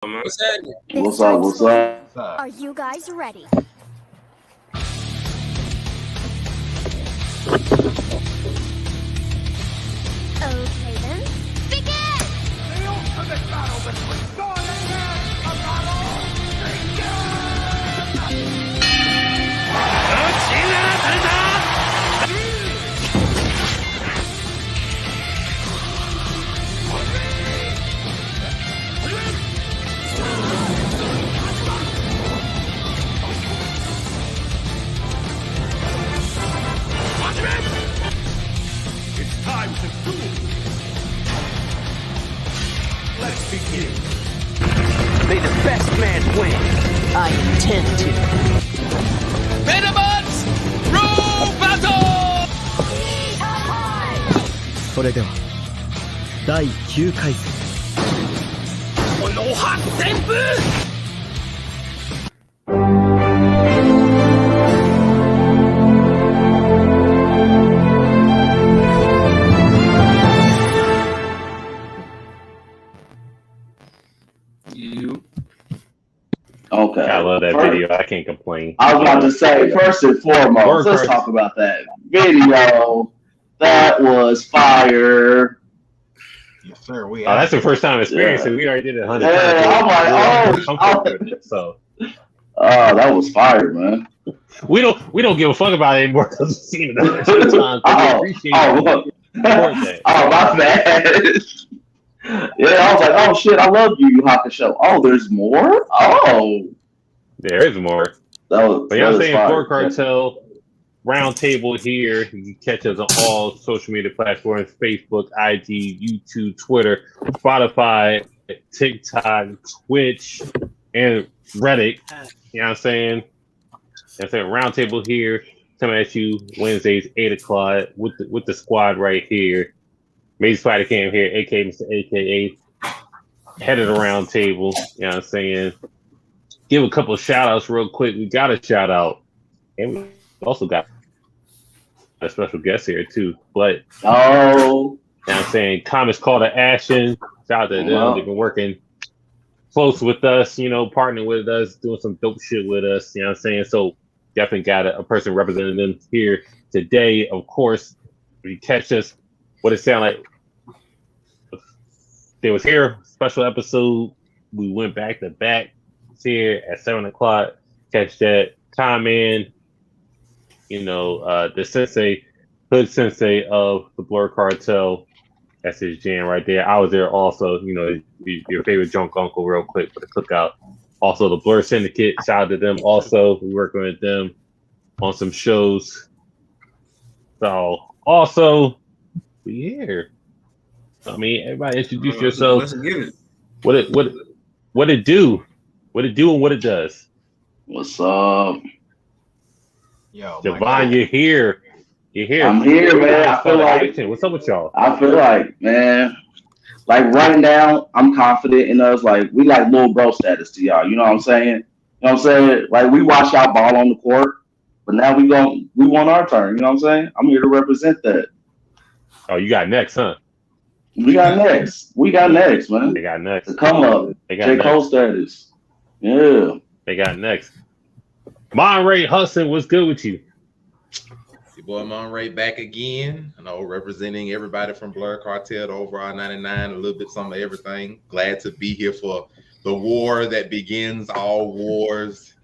What's happening? What's up? What's up? Are you guys ready? Okay then, begin! The ultimate battle between God and man! A battle It's time to duel! Let's begin! May the best man win. I intend to. Venomots! Rule battle! それでは第9回戦この8000部 Okay. I love that video. I can't complain. I was about to say, first and foremost, let's talk about that video. That was fire. Yes, sir. That's the first time experiencing. We already did it 100 times. I'm like, that was fire, man. We don't give a fuck about it anymore because we've seen it 100 times. We appreciate it. My bad. Yeah, I was like, oh shit, I love Yu Hakusho. Oh, there's more? Oh. There is more. But I'm saying Blerd Cartel, Roundtable here. You can catch us on all social media platforms, Facebook, IG, YouTube, Twitter, Spotify, TikTok, Twitch, and Reddit. You know what I'm saying? Roundtable here, coming at you Wednesdays, 8 o'clock with the squad right here. Major Spider Cam here, aka Mr. AKA, head of the round table. You know what I'm saying? Give a couple of shout outs real quick. We got a shout out. And we also got a special guest here too. But you know what I'm saying? Comics Call to Action. Shout out to them. They've been working close with us, partnering with us, doing some dope shit with us. You know what I'm saying? So definitely got a person representing them here today. Of course, if you catch us, what it sound like. They was here, special episode. We went back to back. It's here at 7 o'clock. Catch that. Time in. The sensei, hood sensei of the Blerd Cartel. That's his jam right there. I was there also. Your favorite drunk uncle, real quick for the cookout. Also, the Blerd Syndicate. Shout out to them. Also, we working with them on some shows. So, also, we here. I mean, everybody introduce yourself. Let's get it. What it do? What it do and what it does. What's up? Yo, Devon, you're here. You're here. I'm here, man. I feel like what's up with y'all? I feel like, man, like right now, I'm confident in us. Like we like little bro status to y'all. You know what I'm saying? You know what I'm saying? Like we watch y'all ball on the court, but now we want our turn. You know what I'm saying? I'm here to represent that. Oh, you got next, huh? We got next, man. They got next. To come up. They got J. next. Cole status. Yeah. They got next. Monray Hudson, what's good with you? Your boy Monray back again. Representing everybody from Blerd Cartel to Overall 99, a little bit some of everything. Glad to be here for the war that begins all wars.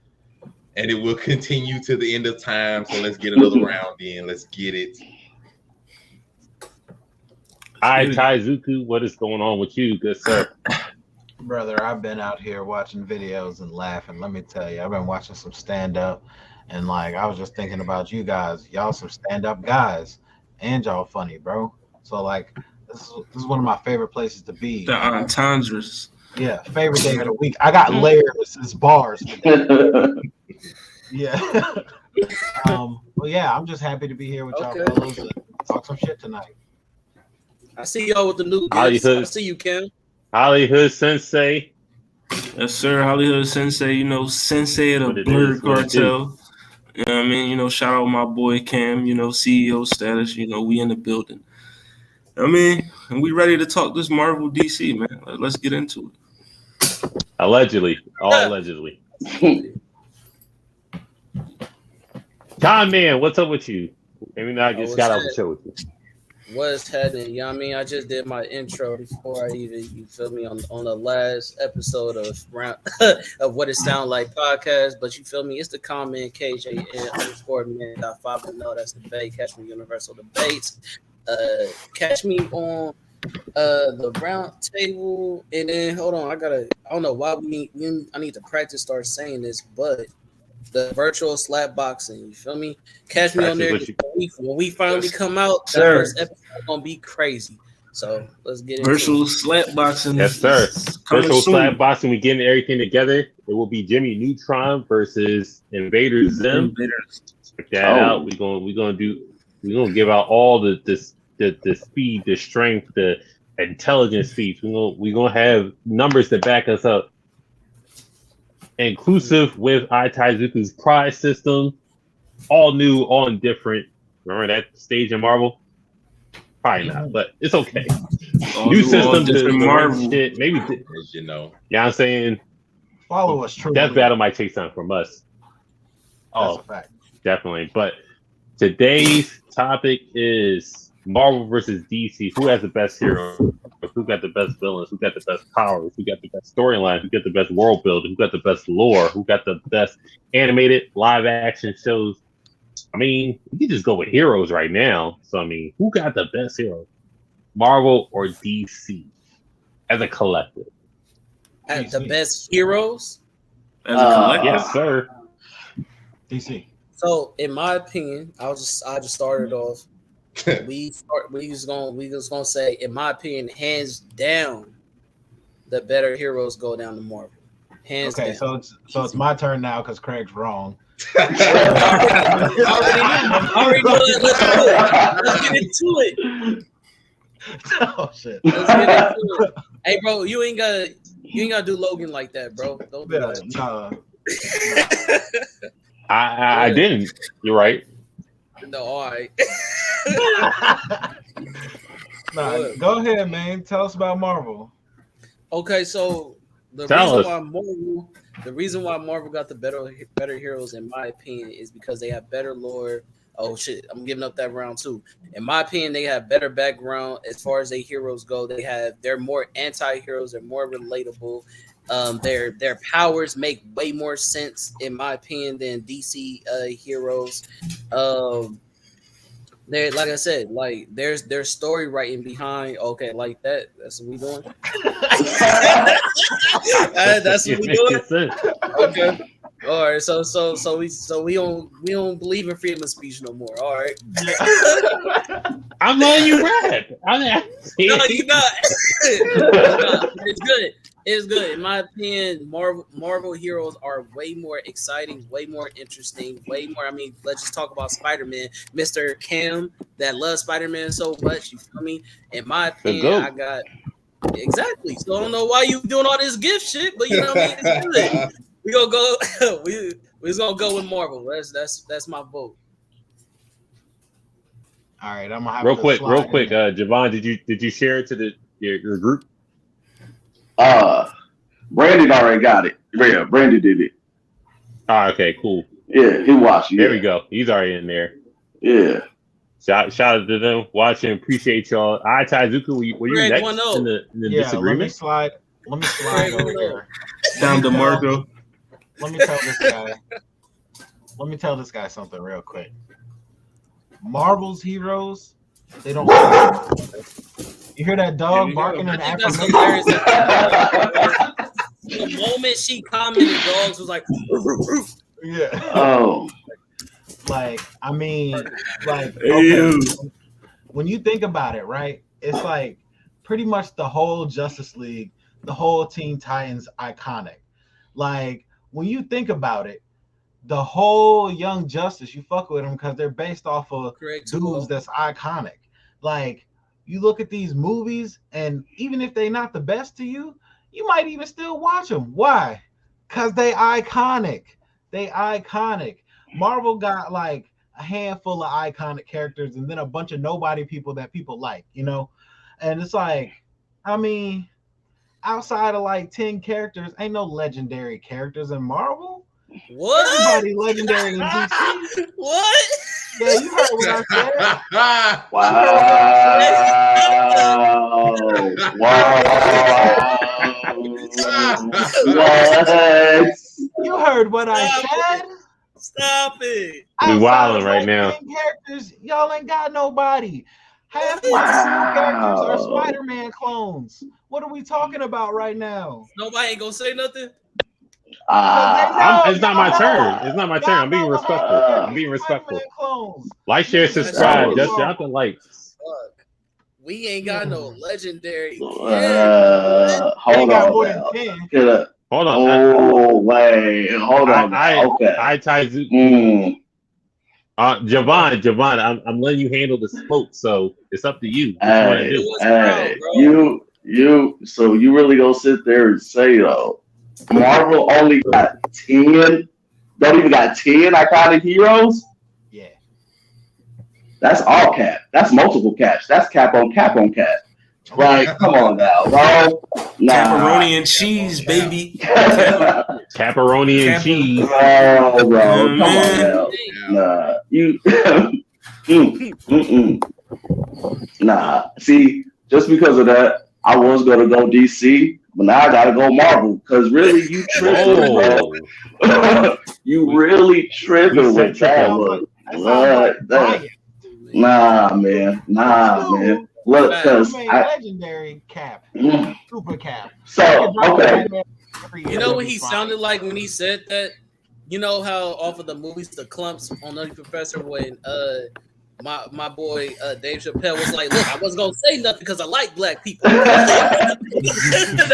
And it will continue to the end of time. So let's get another round in. Let's get it. Hi, Taizuku. What is going on with you, good sir? Brother, I've been out here watching videos and laughing. Let me tell you, I've been watching some stand-up. And, I was just thinking about you guys. Y'all some stand-up guys. And y'all funny, bro. So, this is one of my favorite places to be. The entendres. Yeah, favorite day of the week. I got layers as bars. Yeah. Well, yeah, I'm just happy to be here with y'all fellas and talk some shit tonight. I see y'all with the new guests. I see you, Cam. Hollywood Sensei. Yes, sir. Hollywood Sensei, Sensei of the Blerd Cartel. You know what I mean? Shout out my boy Cam, CEO status. We in the building. I mean, and we ready to talk this Marvel DC, man. Let's get into it. Allegedly. All allegedly. Con Man, what's up with you? Maybe I just got off the show with you. What's happening? You know what I mean? I just did my intro before I even, you feel me, on the last episode of of What It Sound Like podcast. But you feel me? It's the comment KJ_man.5. That's the debate. Catch me Universal Debates. Catch me on the Roundtable. And then hold on, I don't know why I need to practice start saying this, but the virtual slap boxing, you feel me? Catch me on there when we finally come out. That first episode gonna be crazy. So let's get into virtual slap boxing. Yes, sir. Virtual slap boxing. We getting everything together. It will be Jimmy Neutron versus Invader Zim. Check that out. We're gonna give out all the speed, the strength, the intelligence feats. We're gonna have numbers to back us up. Inclusive with Itaizuku's prize system, all new, all different. Remember that stage in Marvel? Probably not, but it's okay. New system to Marvel shit. Maybe as you know. Yeah, I'm saying follow us. True. That battle might take time from us. That's a fact. Definitely. But today's topic is Marvel versus DC. Who has the best hero? Who got the best villains? Who got the best powers? Who got the best storyline? Who got the best world building? Who got the best lore? Who got the best animated live action shows? I mean, we can just go with heroes right now. So, I mean, who got the best hero? Marvel or DC as a collective? As the best heroes? As a collective? Yes, sir. DC. So, in my opinion, I just started off. we just gonna say, in my opinion, hands down, the better heroes go down to Marvel. Hands down. So it's my turn now because Craig's wrong. Already know it. Let's get into it. Oh shit. Let's get into it. Hey, bro, you ain't gotta do Logan like that, bro. Don't do that. No. I didn't. You're right. No, all right. Go ahead, man. Tell us about Marvel. Okay, so the reason why Marvel got the better heroes, in my opinion, is because they have better lore. Oh shit, I'm giving up that round too. In my opinion, they have better background as far as their heroes go. They're more anti-heroes. They're more relatable. Their powers make way more sense, in my opinion, than DC heroes. They're, like I said, like there's story writing behind. Okay, like that. That's what we doing. That's what we doing. Okay. All right. So we don't believe in freedom of speech no more. All right. I'm letting you rap. No, you're not. It's good. It's good. In my opinion, Marvel heroes are way more exciting, way more interesting, way more. I mean, let's just talk about Spider-Man. Mr. Cam that loves Spider-Man so much. You feel me? In my opinion, I got exactly. So I don't know why you doing all this gift shit, but you know what I mean? It's good. We gonna go. we just gonna go with Marvel. That's my vote. All right, I'm gonna have real quick. Javon, did you share it to your group? Brandon already got it. Yeah, Brandon did it. Okay, cool. Yeah, he watched it. There we go. He's already in there. Yeah. Shout out to them watching. Appreciate y'all. Taizuku, were you next in the disagreement? Let me slide over here. Down to Marco. Let me tell this guy something real quick. Marvel's heroes, they don't. You hear that dog barking in affirmation? The moment she commented, dogs was like, yeah. Oh. Like, I mean, like, okay, when you think about it, right? It's like pretty much the whole Justice League, the whole Teen Titans iconic. Like, when you think about it, the whole Young Justice, you fuck with them because they're based off of dudes that's iconic. Like, you look at these movies, and even if they're not the best to you, you might even still watch them. Why? Because they iconic. They iconic. Marvel got like a handful of iconic characters and then a bunch of nobody people that people like, you know? And it's like, I mean, outside of like 10 characters, ain't no legendary characters in Marvel. What? Everybody legendary in DC. What? Yeah, you heard what I said. Wow. What? You heard what I said. Stop it. We wilding right now. Characters, y'all ain't got nobody. Half of the characters are Spider-Man clones. What are we talking about right now? Nobody ain't gonna say nothing. It's not my turn. It's not my turn. I'm being respectful. I'm being respectful. Like, share, subscribe. Just drop the likes. We ain't got no legendary. Hold on. Hold on. Oh wait. Hold on. Okay. I Taizu. Javon, I'm letting you handle the smoke, so it's up to you. So you really gonna sit there and say though, Marvel only got 10, don't even got 10 iconic heroes? Yeah. That's all cap. That's multiple caps. That's cap on cap on cap. Like, come on now, bro. Pepperoni and cheese, baby. Pepperoni and cheese. Oh, bro. Come on now. Nah. See, just because of that, I was gonna go DC, but now I gotta go Marvel. Cause really, you tripping, bro. You really tripping with that one. Nah, man. Look, cause legendary cap, super cap. So okay. You know what he sounded like when he said that? You know how off of the movies, The Clumps on Nutty Professor, when my boy Dave Chappelle was like, "Look, I wasn't gonna say nothing because I like black people." That's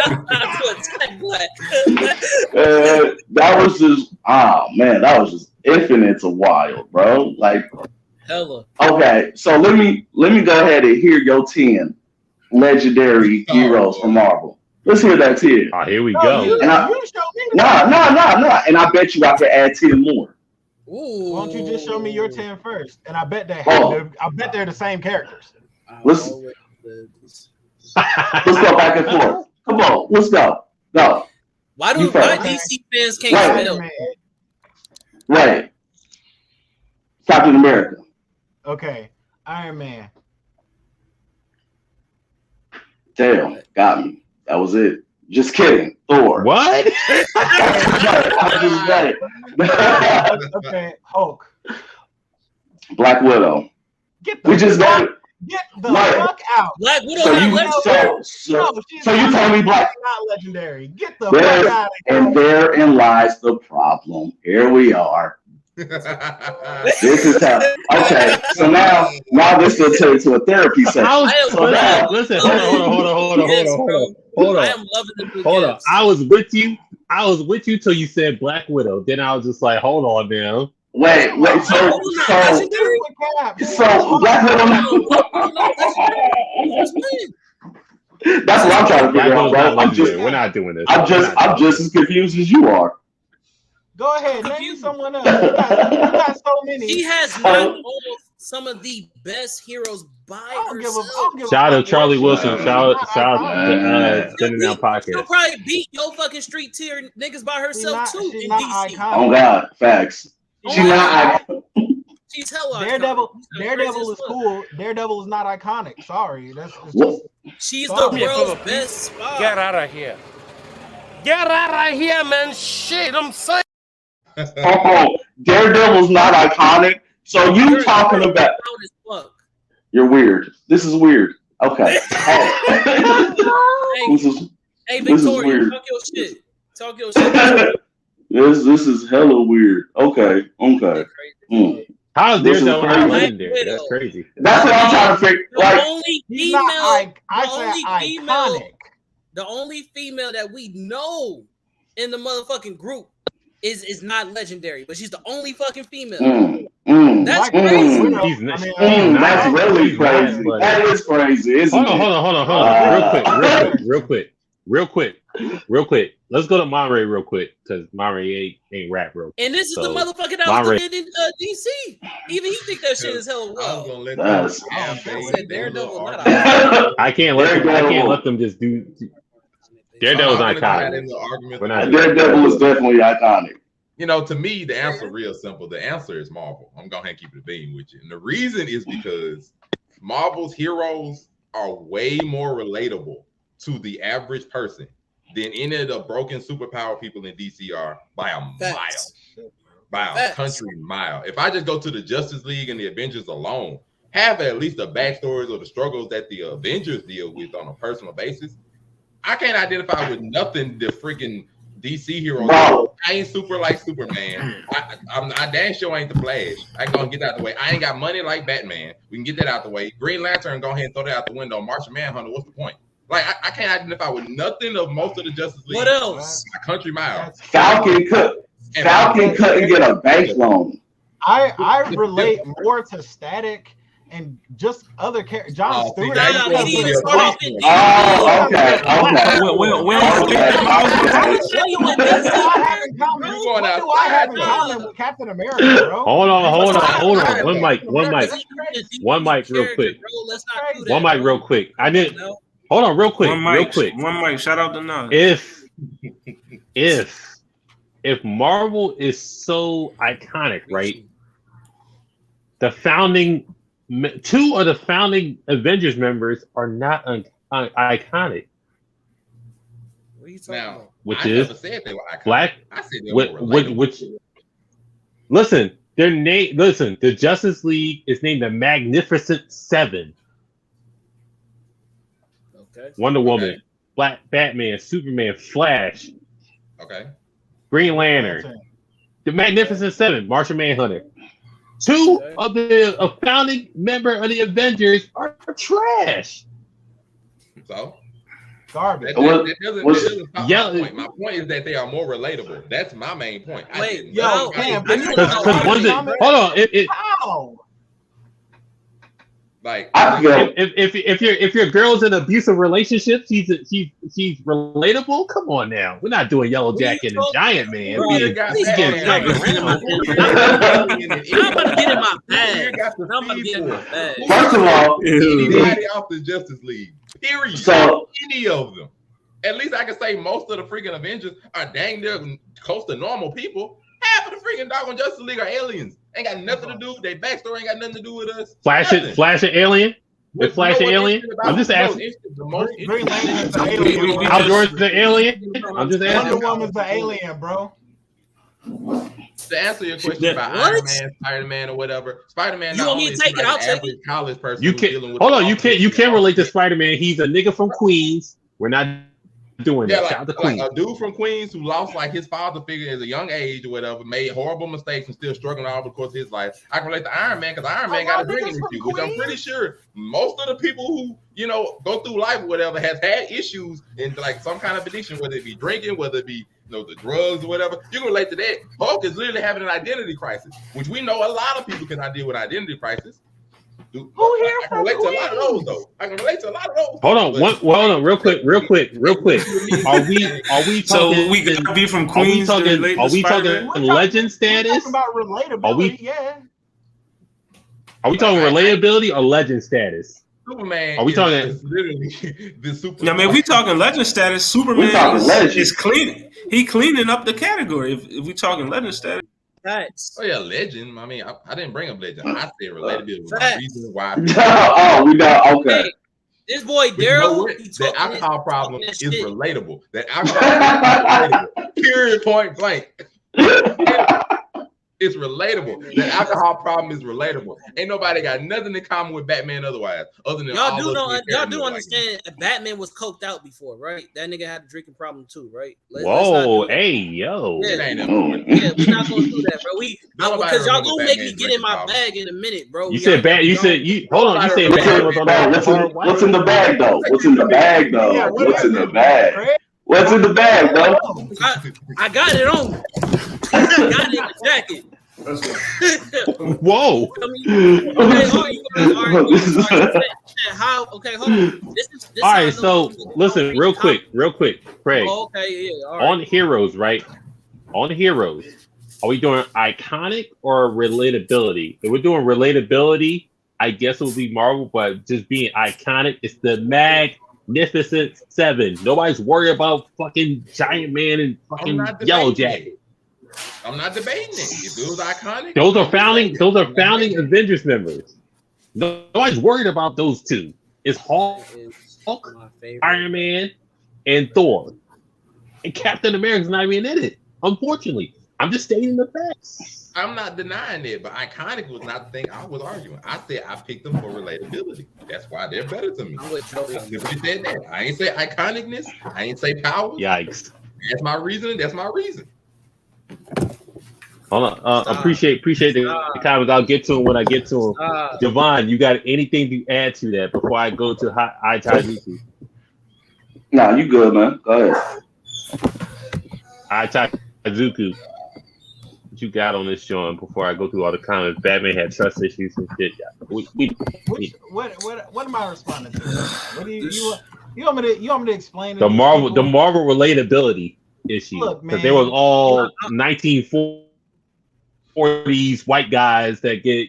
not to attack black. That was just that was just infinite to wild, bro. Like hella. Okay, so let me go ahead and hear your 10 legendary heroes from Marvel. Let's hear that 10. Oh, here we go. Nah. And I bet you I can add 10 more. Ooh. Why don't you just show me your 10 first? And I bet they're the same characters. Let's go back and forth. Come on, let's go. Go. Why DC fans can't spell? Right. Captain America. Okay. Iron Man. Damn, got me. That was it. Just kidding. Thor. What? Okay, Hulk. Black Widow. Get the fuck out. Black Widow So you tell me Black not legendary. Get the fuck out of here. And therein lies the problem. Here we are. This is how. Okay, so now this will turn into a therapy session. Listen, hold on. I was with you till you said Black Widow. Then I was just like, hold on now. Wait. So Black Widow. That's what I'm trying to figure out, bro. We're not doing this. I'm just as confused as you are. Go ahead, name someone else. You got so many. He has some of the best heroes by herself. Shout out to Charlie Wilson. Shout out to Sending Out Podcast. She'll probably beat your fucking street tier niggas by herself too in DC. Oh God, facts. She's not. She's hella Daredevil is cool. Daredevil is not iconic. Sorry, that's just. She's the world's best spy. Get out of here. Get out of here, man. Shit, I'm saying. Daredevil's not iconic. So you talking about? You're weird. This is weird. Okay. Hey, Victoria, talk your shit. Talk your shit. This is hella weird. Okay. How is Daredevil not legendary? That's crazy. That's what I'm trying to figure. The only female that we know in the motherfucking group is not legendary, but she's the only fucking female. That's crazy. That's really crazy. That is crazy. Isn't Hold on. Real quick. Let's go to Monterey real quick because Monterey ain't rap real. And this is the motherfucker that was in DC. Even he think that shit is hella well. I can't let them just do. Daredevil's iconic. Daredevil was definitely iconic. You know, to me, the answer is real simple. The answer is Marvel. I'm going to keep it a bean with you. And the reason is because Marvel's heroes are way more relatable to the average person than any of the broken superpower people in DC are by a mile. By a country mile. If I just go to the Justice League and the Avengers alone, have at least the backstories or the struggles that the Avengers deal with on a personal basis, I can't identify with nothing the freaking DC heroes. Wow. I ain't super like Superman. I damn sure ain't the Flash. I ain't gonna get that out the way. I ain't got money like Batman. We can get that out the way. Green Lantern, go ahead and throw that out the window. Martian Manhunter, what's the point? Like I can't identify with nothing of most of the Justice League. What else? A country mile. Falcon couldn't get a bank loan. I relate more to Static and just other characters. John Stewart. Okay. What do I have in common with Captain America, bro? Hold on. One mic, real quick. One mic, real quick. I didn't. Hold on, real quick. One mic. Shout out to Nas. If Marvel is so iconic, right? Two of the founding Avengers members are not iconic. What are you talking about? Which I is never said they were iconic. Black. I said they were relatable. Which listen, their name. Listen, the Justice League is named the Magnificent Seven. Okay. Wonder Woman, Black Batman, Superman, Flash. Okay. Green Lantern, the Magnificent Seven, Martian Manhunter. Two of the founding member of the Avengers are trash. So garbage. That doesn't stop my point. My point is that they are more relatable. That's my main point. Wait, hold on. How? Like if your girl's in an abusive relationship, she's relatable. Come on now, we're not doing Yellow Jacket and Giant Man. I'm about to get in my bag. First of all, anybody off the Justice League, period. So any of them, at least I can say most of the freaking Avengers are dang near close to normal people. Half of the freaking doggone Justice League are aliens. Ain't got nothing to do. Their backstory ain't got nothing to do with us. Flash and Alien. With Flash and Alien. I'm just asking. Green Lantern is the alien. Hal Jordan's the alien. I'm just asking. Wonder Woman's the alien, bro. To answer your question about Iron Man, Spider-Man, or whatever, Spider-Man. You want me to take it? I'll take it. College person. You can't. Hold on. You can't relate to Spider-Man. He's a nigga from Queens. We're not doing that. Shout out to Queens. A dude from Queens who lost like his father figure at a young age or whatever, made horrible mistakes and still struggling all the course of his life. I can relate to Iron Man because Iron Man got a drinking issue, which I'm pretty sure most of the people who go through life or whatever has had issues in like some kind of addiction, whether it be drinking, whether it be the drugs or whatever. You can relate to that. Hulk is literally having an identity crisis, which we know a lot of people cannot deal with identity crisis. I can relate to a lot of those though. Hold on, hold on, real quick. Are we talking? So we gotta be from Queens. Are we talking legend status? About relatability, Are we talking relatability or legend status? Superman. Are we talking? Is literally the Superman. I mean, we talking legend status. Superman is cleaning. He cleaning up the category. If we talking legend status. Facts. Oh yeah, legend. I mean, I didn't bring up legend. I said relatability was the reason why. We know. Okay. Hey, this boy Daryl, that alcohol problem is relatable. That alcohol problem is relatable. Period. Point blank. It's relatable. The alcohol problem is relatable. Ain't nobody got nothing in common with Batman otherwise, other than y'all do understand that Batman was coked out before, right? That nigga had a drinking problem too, right? Whoa, hey, yo. Yeah, we're not gonna do that, bro. Because y'all gonna make me get in my bag in a minute, bro. You said bad. You said hold on. You said Batman was on the what's in the bag though? What's in the bag though? What's in the bag? What's in the bag, bro? I got it on. I got it in the jacket. Whoa. Okay, hold on. This all right, so listen, real quick, Craig. Oh, okay, yeah. All right. On Heroes, right? On Heroes, are we doing iconic or relatability? If we're doing relatability, I guess it would be Marvel, but just being iconic, it's the Magnificent Seven. Nobody's worried about fucking Giant Man and fucking Yellow Jacket. I'm not debating it. If it was iconic, Those are founding Avengers members. Nobody's worried about those two. It's Hulk, Iron Man, and Thor. And Captain America's not even in it. Unfortunately, I'm just stating the facts. I'm not denying it, but iconic was not the thing I was arguing. I said I picked them for relatability. That's why they're better to me. I simply said that. I ain't say iconicness. I ain't say power. Yikes. That's my reasoning. That's my reason. Hold on. Appreciate the comments. I'll get to them when I get to them. Javon, you got anything to add to that before I go to Aitazuku? Nah, you good, man. Go ahead. Aitazuku, what you got on this show? Before I go through all the comments, Batman had trust issues and shit. What am I responding to? What do you want me to explain? The Marvel relatability issue, because they was all 1940s white guys that get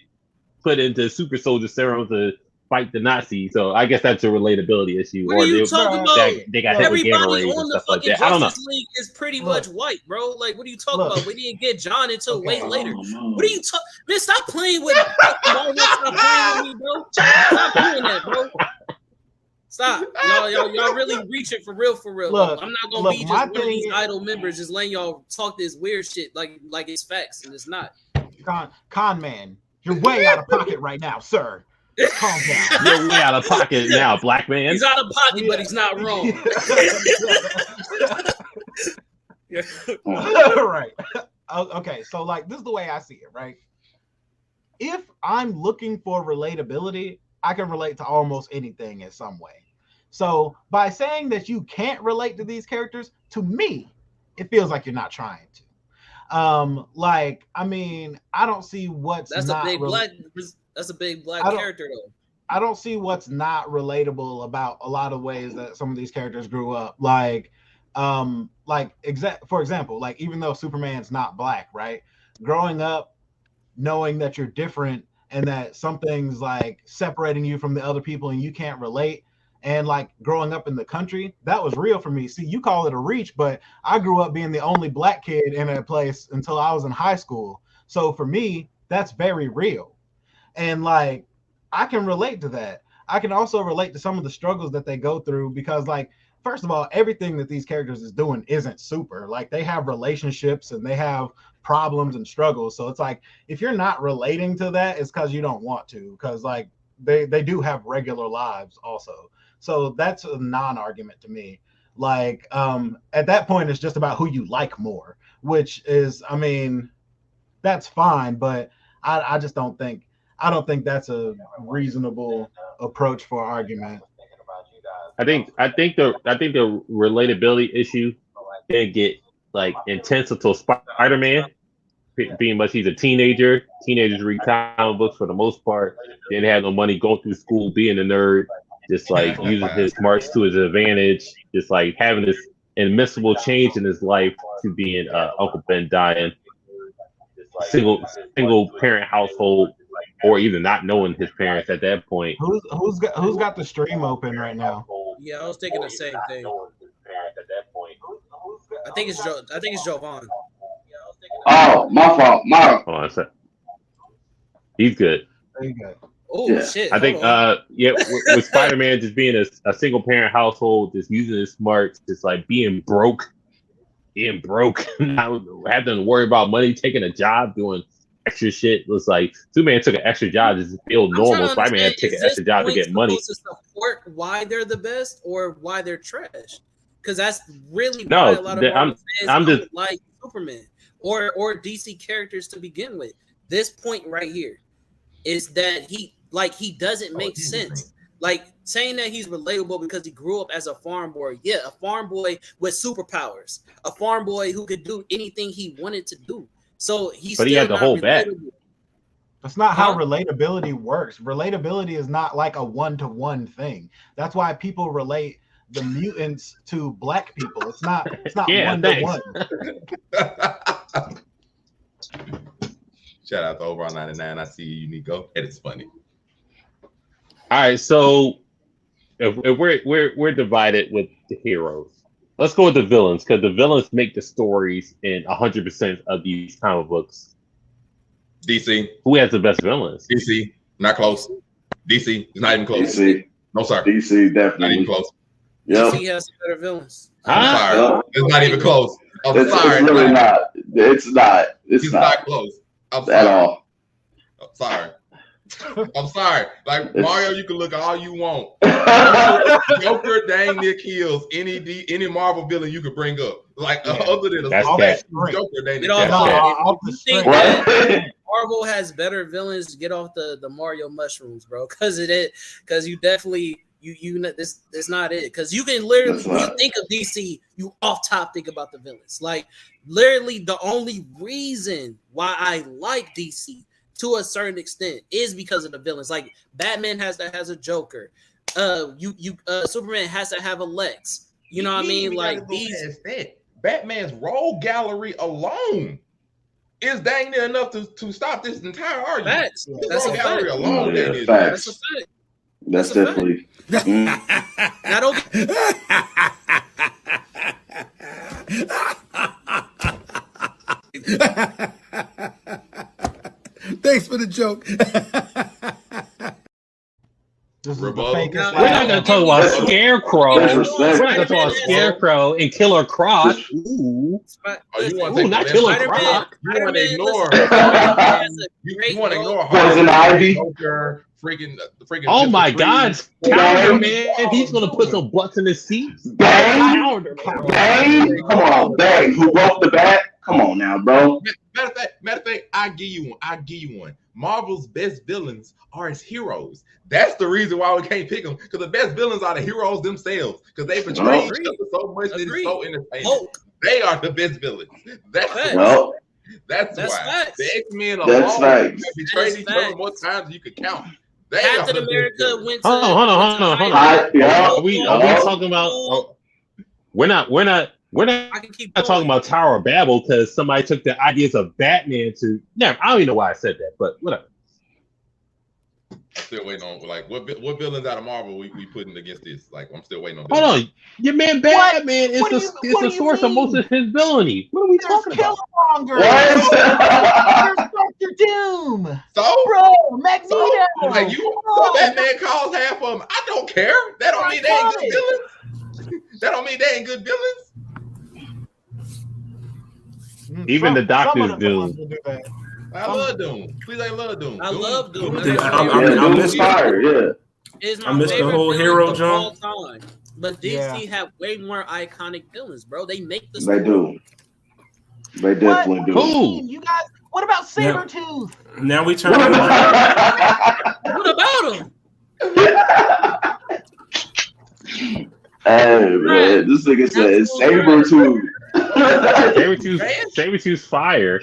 put into super soldier serum to fight the Nazis. So I guess that's a relatability issue. What are you talking about? They got everybody on the fucking like Justice League is pretty much white, bro. Like, what are you talking about? We didn't get John until way later. What are you talking? Man, stop playing with Marvel. Stop playing with me, bro. Stop doing that, bro. Stop. Y'all really reaching for real. Look, I'm not gonna be just one of these idle members just letting y'all talk this weird shit like it's facts, and it's not. Con man, you're way out of pocket right now, sir. Calm down. You're way out of pocket now, black man. He's out of pocket, but he's not wrong. Right. Okay, so like this is the way I see it, right? If I'm looking for relatability, I can relate to almost anything in some way. So by saying that you can't relate to these characters, to me, it feels like you're not trying to. Like, I mean, I don't see what's that's a big black character though. I don't see what's not relatable about a lot of ways that some of these characters grew up. For example, like even though Superman's not black, right? Growing up, knowing that you're different and that something's like separating you from the other people and you can't relate. And like growing up in the country, that was real for me. See, you call it a reach, but I grew up being the only black kid in a place until I was in high school. So for me, that's very real. And like, I can relate to that. I can also relate to some of the struggles that they go through because like, first of all, everything that these characters is doing isn't super. Like they have relationships and they have problems and struggles. So it's like, if you're not relating to that, it's because you don't want to, because like they do have regular lives also. So that's a non-argument to me. Like at that point, it's just about who you like more, which is, I mean, that's fine, but I just don't think that's a reasonable approach for argument. I think the relatability issue can get like intense until Spider-Man. Being much he's a teenager. Teenagers read comic books for the most part. Didn't have no money, going through school, being a nerd, just like using his smarts to his advantage, just like having this admissible change in his life to being Uncle Ben dying, single parent household, or even not knowing his parents at that point. Who's got the stream open right now? Yeah, I was thinking the same thing. I think it's Jovan. Oh, my fault. Hold on a sec. He's good. There you go. Oh shit! I think with Spider-Man just being a single parent household, just using his smarts, just like being broke, not having to worry about money, taking a job, doing extra shit. Was like Superman took an extra job to feel normal. Spider-Man had to take an extra job to get money. To support why they're the best or why they're trash, because that's really why a lot of fans don't like Superman or DC characters to begin with. This point right here is that he doesn't make sense. Like saying that he's relatable because he grew up as a farm boy. Yeah, a farm boy with superpowers, a farm boy who could do anything he wanted to do. So he had to hold back. That's not how relatability works. Relatability is not like a one-to-one thing. That's why people relate the mutants to black people. It's not one-to-one. Shout out to Over on 99. I see you, Nico. It is funny. All right, so if we're divided with the heroes, let's go with the villains because the villains make the stories in 100% of these comic books. DC. Who has the best villains? DC. Not close. DC is not even close. DC. No, sir. DC definitely. Not even close. Yep. DC has better villains. I'm sorry. It's not even close. I'm sorry. It's really not. It's not. It's not close. I'm sorry. At all. I'm sorry. I'm sorry. Like Mario, you can look all you want. Joker dang near kills any Marvel villain you could bring up. Like other than Joker dang near Marvel has better villains. Get off the Mario mushrooms, bro. Because you definitely it's not it. Because you can literally when you think of DC, you off top think about the villains. Like literally the only reason why I like DC to a certain extent is because of the villains. Like Batman has a Joker. Superman has to have a Lex. You know what I mean? Like these Batman's role gallery alone is dang near enough to stop this entire argument. Facts. That's a fact. Alone, That's a fact. That's definitely. I don't. Thanks for the joke. We're not going to talk about Scarecrow. We're not going to talk about Scarecrow and Killer Croc. Ooh, not Killer Croc. You want to ignore? You want to ignore Poison Ivy? Freaking. Oh my God, Calendar Man! He's going to put some butts in his seats. Bang! Come on, Bang! Who wrote the bat? Come on now, bro. Matter of fact, I give you one. Marvel's best villains are as heroes. That's the reason why we can't pick them, because the best villains are the heroes themselves, because they portray each other so much that it's so entertaining. They are the best villains. That's why. Facts. The X-Men alone have betrayed each other more times than you could count. Captain America went to. Hold on. Are we talking about? We're not talking about Tower of Babel because somebody took the ideas of Batman to. I don't even know why I said that, but whatever. I'm still waiting on what villains out of Marvel we putting against this. Like I'm still waiting on. Hold on, your man Batman is the source of most of his villainy. What are we talking about? There's Doctor Doom. So, bro, Magneto. So Batman calls half of them. I don't care. That don't mean they ain't good villains. That don't mean they ain't good villains. Even the Doctor's Doom. I love Doom. Please, I love Doom. I love Doom. I miss fire. It's I my missed the favorite whole villain hero of jump. all time. But DC have way more iconic villains, bro. They make the They do. They definitely do. Who? You guys. What about Sabretooth? Now we turn. What about him? Hey man, this nigga said Sabretooth. Sabretooth's fire.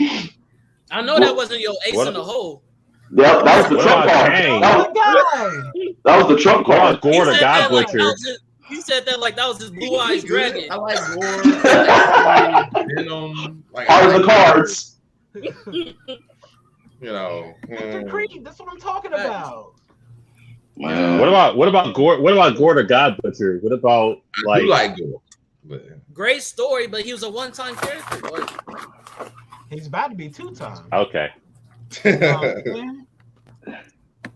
I know that wasn't your ace in the hole. Yep, that was the trump card. That was the trump card. Gore the God Butcher. He said that like that was his blue eyes dragon. I like Gore. Venom. Part of the cards. You know. Mr. Creed, that's what I'm talking about. What about Gore? What about Gore the God Butcher? What about I do like Gore. Great story, but he was a one-time character. Boy. He's about to be 2-time. Okay. Shout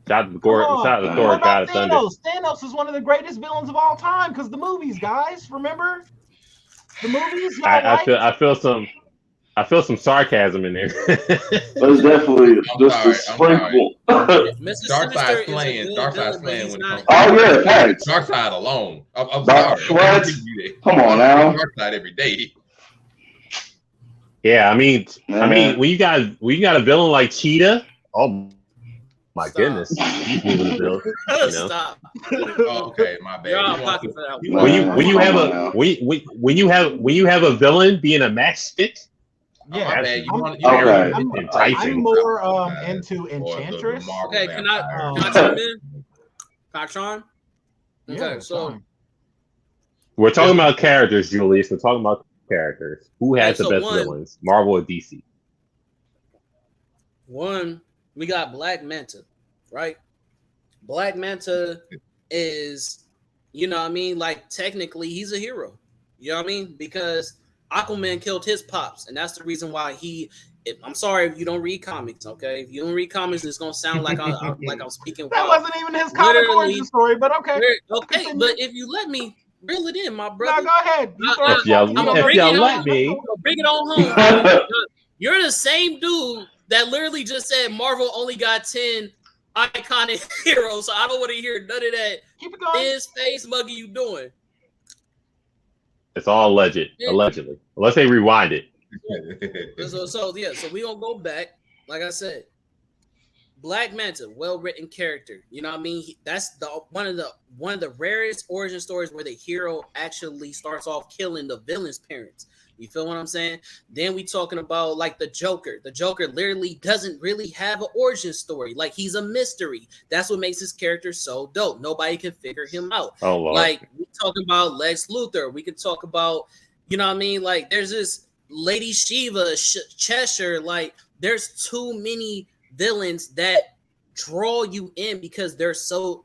to Gore. Shout to Thor. God of Thunder. Thanos is one of the greatest villains of all time because the movies, guys. Remember the movies? I feel some sarcasm in there. There's definitely just a sprinkle. Darkseid's playing. Darkseid's playing when it comes. Oh yeah, thanks. Darkseid alone. I'm sorry. What? Come on now. Darkseid every day. Yeah, I mean, when you got a villain like Cheetah, oh my goodness, he's moving the bill. You know? Stop. Okay, my bad. When you have a villain being a matchstick. Yeah, I'm more into Enchantress. Okay, can I chime in? Patron? Okay, so we're talking about characters, Julius. We're talking about characters. Who has the best villains, Marvel or DC? One, we got Black Manta, right? Black Manta is You know what I mean? Like technically he's a hero. You know what I mean? Because Aquaman killed his pops, and that's the reason why I'm sorry if you don't read comics, okay? If you don't read comics, it's gonna sound like I'm speaking. That wasn't even his comic origin story, but okay. Okay, but if you let me reel it in, my brother. No, go ahead. If y'all let me, bring it on home. You're the same dude that literally just said Marvel only got 10 iconic heroes, so I don't want to hear none of that. Keep it going. His face muggy you doing. It's all allegedly, unless they rewind it. So we gonna go back. Like I said, Black Manta, well-written character. You know what I mean? That's one of the rarest origin stories where the hero actually starts off killing the villain's parents. You feel what I'm saying? Then we talking about like the Joker. The Joker literally doesn't really have an origin story. Like he's a mystery. That's what makes his character so dope. Nobody can figure him out. Oh, Lord. Like we talking about Lex Luthor. We could talk about, you know what I mean? Like there's this Lady Shiva, Cheshire. Like there's too many villains that draw you in because they're so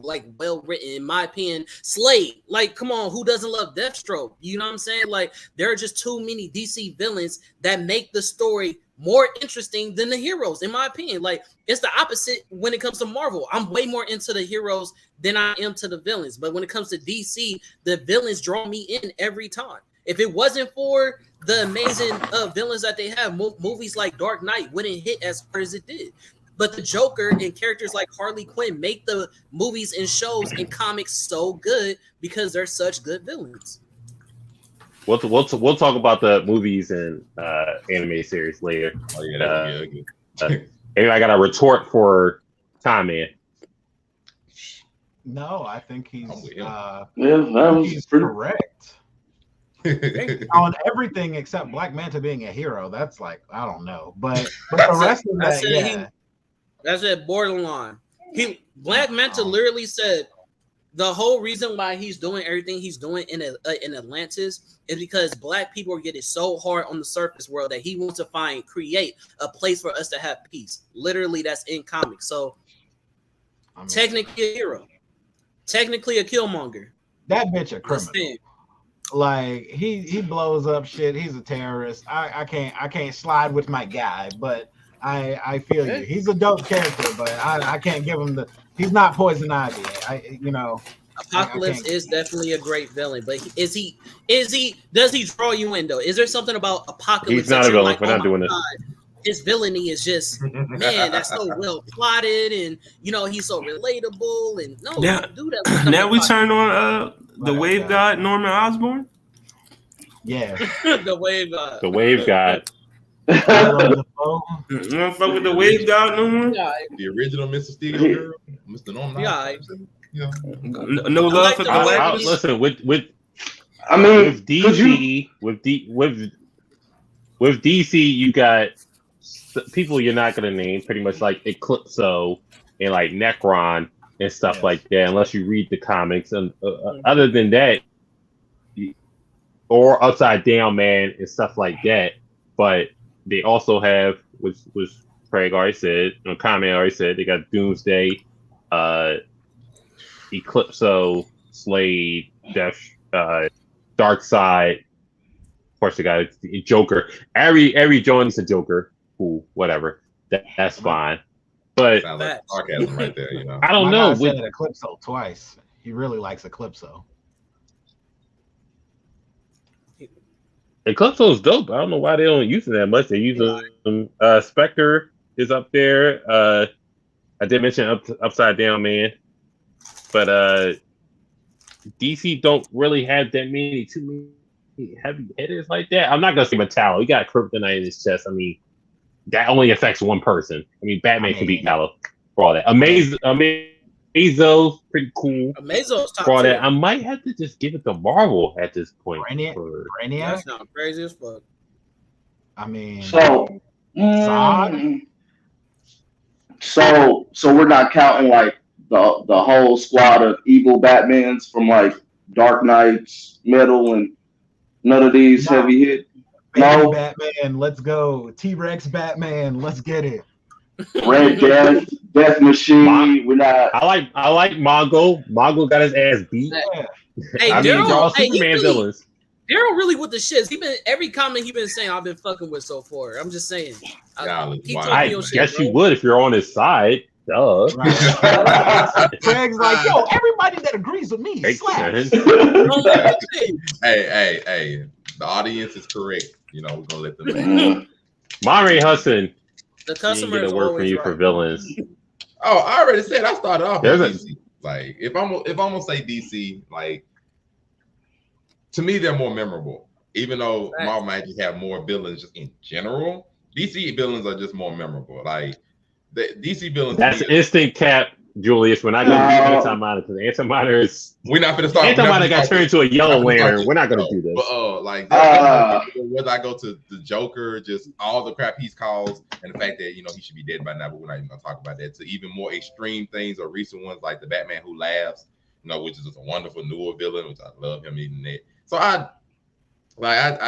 like well written. In my opinion, Slade, like come on, who doesn't love Deathstroke? You know what I'm saying? Like there are just too many DC villains that make the story more interesting than the heroes, in my opinion. Like it's the opposite when it comes to Marvel. I'm way more into the heroes than I am to the villains, but when it comes to DC, the villains draw me in every time. If it wasn't for the amazing villains that they have, movies like Dark Knight wouldn't hit as hard as it did. But the Joker and characters like Harley Quinn make the movies and shows and comics so good because they're such good villains. We'll talk about the movies and anime series later. Oh yeah, Anyway, I got a retort for Time Man. No, I think he's he's correct. On everything except Black Manta being a hero. That's like, I don't know. But the rest of that, yeah. That's it, borderline. Black Manta literally said the whole reason why he's doing everything he's doing in Atlantis is because Black people are getting so hard on the surface world that he wants to create a place for us to have peace. Literally, that's in comics. So technically a hero, technically a Killmonger. That bitch a criminal. Like he blows up shit. He's a terrorist. I can't slide with my guy, but I feel you. He's a dope character, but I can't give him he's not Poison Ivy. Apocalypse is definitely a great villain, but does he draw you in though? Is there something about Apocalypse? He's not a villain. We're not doing this. His villainy is just man, that's so well plotted, and you know he's so relatable. And no, do that. Now we turn on the Wave God, Norman Osborn. Yeah, the Wave God. The Wave God. You don't fuck with the Wave God no more? The original Mr. Steel girl, Mr. Norman. Yeah. No love for the Galactus. Listen, with DC, you got people you're not gonna name, pretty much like Eclipso and like Necron and stuff like that, unless you read the comics. And other than that, or Upside Down Man and stuff like that. But they also have, which Craig already said, Comment already said, they got Doomsday, Eclipso, Slade, Darkseid. Of course, they got Joker. Every joint's a Joker. Cool, whatever. That's fine. But sounds like sarcasm right there, you know. I don't know. I said Eclipso twice. He really likes Eclipso. Eclipso's dope. I don't know why they don't use it that much. They use them. Spectre is up there. I did mention Upside Down Man, but DC don't really have that many too many heavy hitters like that. I'm not gonna say Metallo. He got kryptonite in his chest. I mean, that only affects one person. I mean, Batman can beat Metallo for all that. Amazo's pretty cool. Amazo's top for all tier. that. I might have to just give it to Marvel at this point. Brainiac? That's not crazy as fuck. I mean, so we're not counting like the whole squad of evil Batmans from like Dark Knight's Metal and none of these heavy hit. No, Batman, let's go. T-Rex Batman, let's get it. Red Death Machine. We're not. I like Mongo. Mongo got his ass beat. Hey, I mean, y'all Superman villains. Daryl really with the shits. He been every comment he been saying. I've been fucking with so far. I'm just saying. I guess you would if you're on his side. Duh. Right. Craig's like, yo, everybody that agrees with me, slaps. Hey, the audience is correct. You know, we're gonna let them know. Monterey Hudson. The customer get a word from you for villains. Oh, I already said I started off with DC. Like, if I'm gonna say DC, like, to me they're more memorable. Even though Marvel might just have more villains just in general, DC villains are just more memorable. Like, the DC villains. That's instant cap, Julius. We're not going to do Anti-Monitor because Anti-Monitor is. We're not going to start. Anti-Monitor got turned into a yellow lantern. We're not going to do this. But whether I go to the Joker, just all the crap he's caused, and the fact that he should be dead by now, but we're not even going to talk about that. To even more extreme things or recent ones like the Batman Who Laughs, which is just a wonderful newer villain, which I love him even that. So I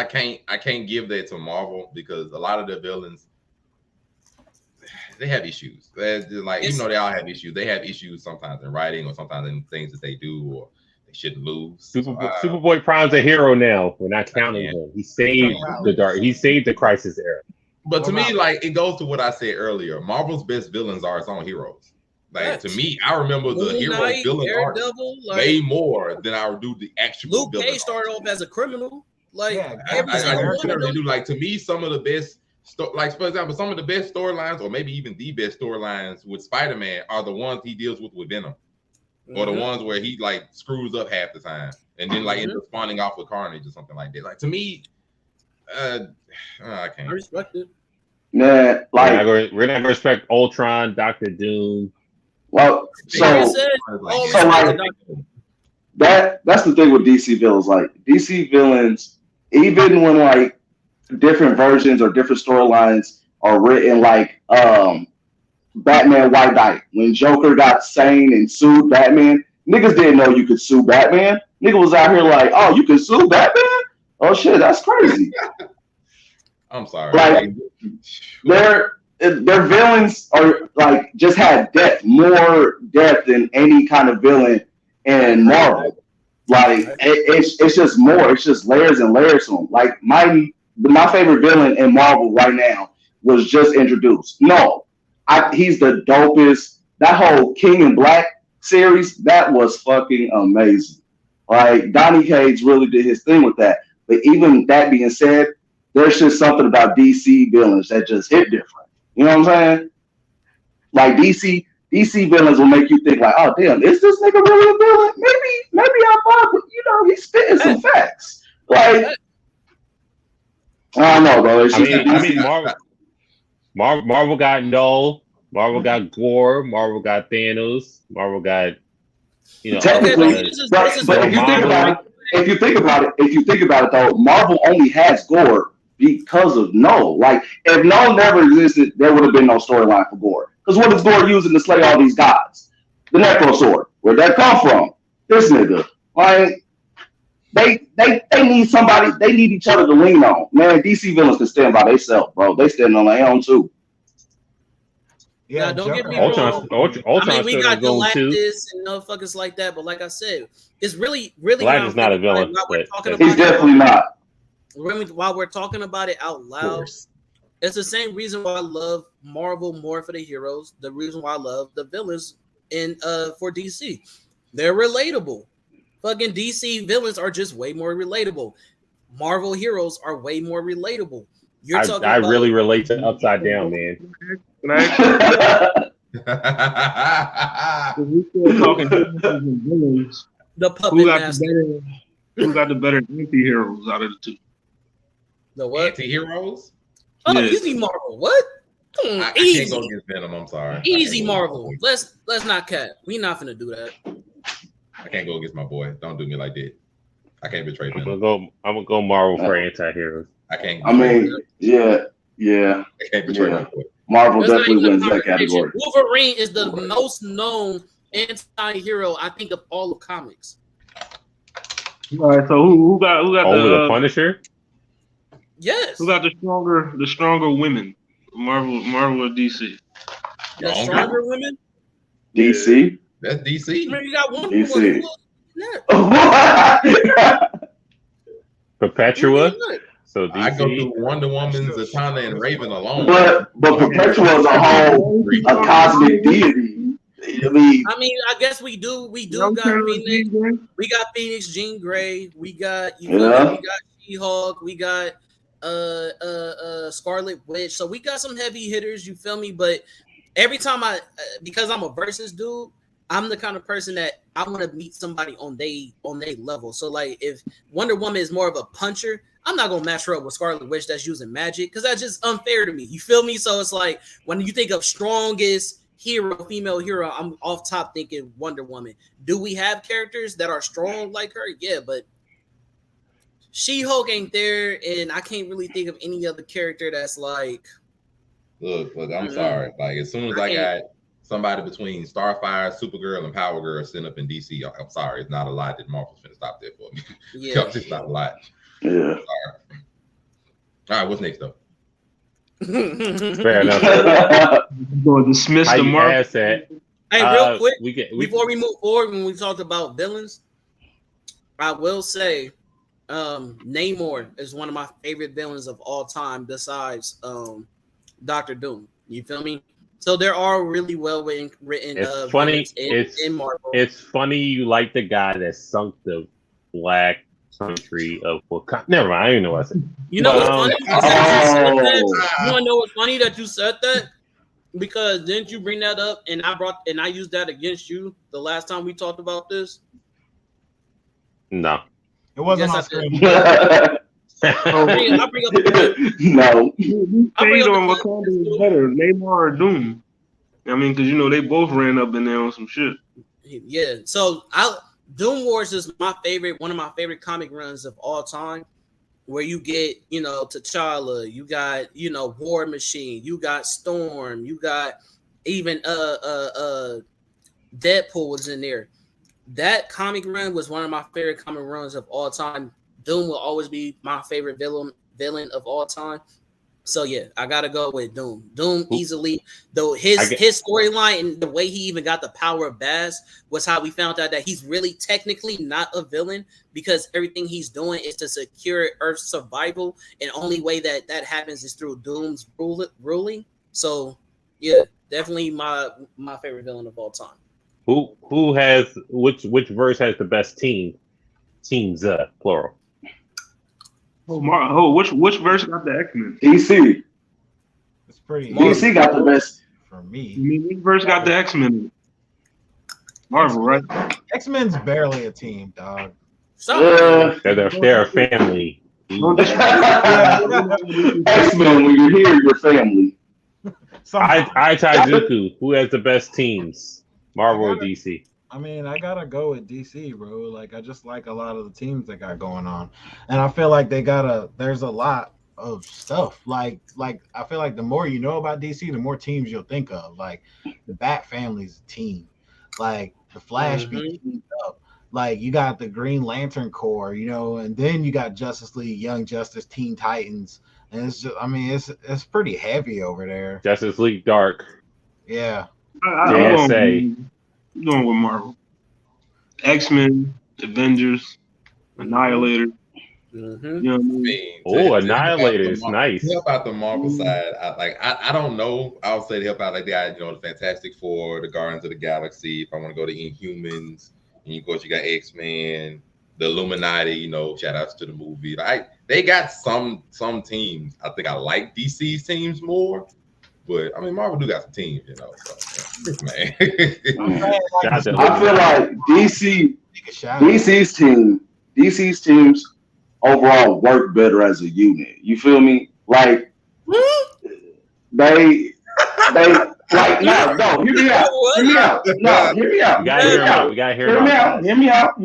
can't give that to Marvel because a lot of the villains. They have issues. Like, even though they all have issues, they have issues sometimes in writing or sometimes in things that they do or they shouldn't lose. Superboy Prime's a hero now. We're not counting him. He saved He saved the Crisis era. But to me, like, it goes to what I said earlier. Marvel's best villains are its own heroes. Like, to me, I remember the hero villain art way more than I would do the actual. Luke Cage started off as a criminal. Like, I certainly do. Like, to me, some of the best. Like, for example, some of the best storylines, or maybe even the best storylines with Spider-Man, are the ones he deals with Venom, or the ones where he like screws up half the time, and then like ends up spawning off with Carnage or something like that. Like, to me, I can't. I respect it. Man, like we're not gonna respect Ultron, Doctor Doom. Well, that's the thing with DC villains. Like, DC villains, even when like different versions or different storylines are written, like Batman White Knight, when Joker got sane and sued Batman, niggas didn't know you could sue Batman. Nigga was out here like, oh, you can sue Batman? Oh shit, that's crazy. I'm sorry. Like, their villains are like just had more depth than any kind of villain in Marvel. Like, it's just more. It's just layers and layers to them. Like, my favorite villain in Marvel right now was just introduced. He's the dopest. That whole King in Black series, that was fucking amazing. Like, Donny Cates really did his thing with that. But even that being said, there's just something about DC villains that just hit different. You know what I'm saying? Like, DC villains will make you think like, oh damn, is this nigga really a villain? Maybe I thought, he's spitting some facts. Like, I don't know, bro. Marvel got Null, Marvel got Gore, Marvel got Thanos, Marvel got technically. But if you think about it though, Marvel only has Gore because of Null. Like, if Null never existed, there would have been no storyline for Gore. Because what is Gore using to slay all these gods? The Necro Sword. Where'd that come from? This nigga. Like, they need somebody. They need each other to lean on. Man, DC villains can stand by themselves, bro. They stand on their own too. Yeah, don't get me wrong. I mean, we got Galactus and motherfuckers like that, but like I said, it's really Galactus is not a villain. He's definitely not. While we're talking about it out loud, it's the same reason why I love Marvel more for the heroes. The reason why I love the villains for DC, they're relatable. Fucking DC villains are just way more relatable. Marvel heroes are way more relatable. I really relate to Upside Down, man. The puppet master. Who got the better anti-heroes out of the two? The what? Anti-heroes? Oh, yes. Easy Marvel. What? I can't go against Venom. I'm sorry. Easy Marvel. Let's not cat. We not finna do that. I can't go against my boy. Don't do me like that. I can't betray Venom. I'm gonna go Marvel for anti-heroes. I can't. Yeah. I can't betray my boy. Marvel definitely wins that category. Wolverine is the most known anti-hero, I think, of all of comics. All right, so who got the Punisher? Yes. Who got the stronger women? Marvel or DC? The stronger women. DC. That's DC. I mean, you got one DC. Perpetua. So DC. I go through Wonder Woman, Zatanna, and Raven alone. But Perpetua is a whole cosmic deity. I mean, I guess we do got Phoenix. We got Phoenix, Jean Grey. We got we got She-Hulk. We got Scarlet Witch. So we got some heavy hitters. You feel me? But every time because I'm a versus dude, I'm the kind of person that I want to meet somebody on they level. So like, if Wonder Woman is more of a puncher, I'm not gonna match her up with Scarlet Witch that's using magic because that's just unfair to me. You feel me? So it's like when you think of strongest female hero, I'm off top thinking Wonder Woman. Do we have characters that are strong like her? Yeah, but She-Hulk ain't there, and I can't really think of any other character that's like. Look, I'm sorry. Like as soon as I got somebody between Starfire, Supergirl, and Power Girl sitting up in DC, I'm sorry, it's not a lot that Marvel's finna stop there for me. Yeah, it's not a lot. Yeah. Sorry. All right, what's next though? Fair enough. Going to dismiss the mark. Hey, real quick, before we move forward, when we talked about villains, I will say Namor is one of my favorite villains of all time, besides Dr. Doom. You feel me? So there are really well written. It's funny. In Marvel. It's funny you like the guy that sunk the black country of Wakanda. Never mind. I don't even know what I said. You know what's funny? You want to know what's funny that you said that? Because didn't you bring that up and I used that against you the last time we talked about this? No. It wasn't on screen. No. Wakanda is better, Namor or Doom. I mean, because they both ran up in there on some shit. Yeah. So Doom Wars is one of my favorite comic runs of all time, where you get, T'Challa, you got, War Machine, you got Storm, you got even Deadpool was in there. That comic run was one of my favorite comic runs of all time. Doom will always be my favorite villain of all time. So yeah, I gotta go with Doom. Doom easily, though his storyline and the way he even got the power of Baz was how we found out that he's really technically not a villain, because everything he's doing is to secure Earth's survival, and only way that happens is through Doom's ruling. So yeah, definitely my favorite villain of all time. Who has which verse has the best teams plural? Which verse got the X-Men? DC. It's pretty. DC got the best for me. Which verse got the X-Men? Marvel, right? X-Men's barely a team, dog. They're a family. X-Men, when you hear your family. Taizuku, who has the best teams? Marvel or DC? I mean, I gotta go with DC, bro. Like, I just like a lot of the teams they got going on, and I feel like there's a lot of stuff. Like I feel like the more you know about DC, the more teams you'll think of. Like the Bat Family's a team. Like the Flash be teamed up. Like you got the Green Lantern Corps, and then you got Justice League, Young Justice, Teen Titans, and it's just, I mean, it's pretty heavy over there. Justice League Dark. Yeah. I'm going with Marvel. X-Men, Avengers, Annihilator. Mm-hmm. You know what I mean? Annihilator is nice. To help out the Marvel side, I don't know. I would say to help out like that, the Fantastic Four, the Guardians of the Galaxy. If I want to go to Inhumans, and of course you got X-Men, the Illuminati. Shout outs to the movie. They got some teams. I think I like DC's teams more. But I mean, Marvel do got some teams, So, man. I feel like DC's teams overall work better as a unit. You feel me? Like they like no, hear me out. No, hear me out. We gotta hear him out. Hear me out.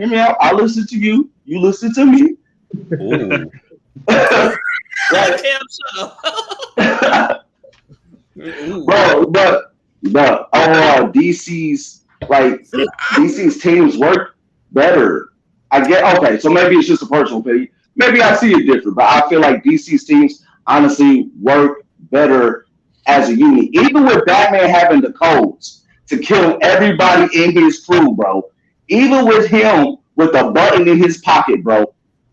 I listen to you. You listen to me. Ooh. Bro, but overall, DC's teams work better. I get okay, so maybe it's just a personal opinion. Maybe I see it different, but I feel like DC's teams honestly work better as a unit. Even with Batman having the codes to kill everybody in his crew, bro. Even with him with a button in his pocket, bro,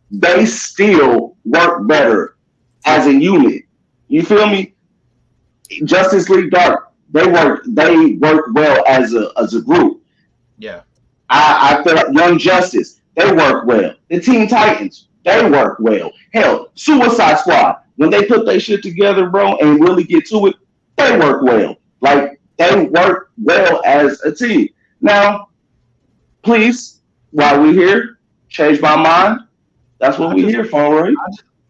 they still work better as a unit. You feel me? Justice League Dark, they work well as a group. Yeah. I feel like Young Justice, they work well. The Teen Titans, they work well. Hell, Suicide Squad, when they put their shit together, bro, and really get to it, they work well. Like, they work well as a team. Now, please, while we're here, change my mind. That's what we're here for, right?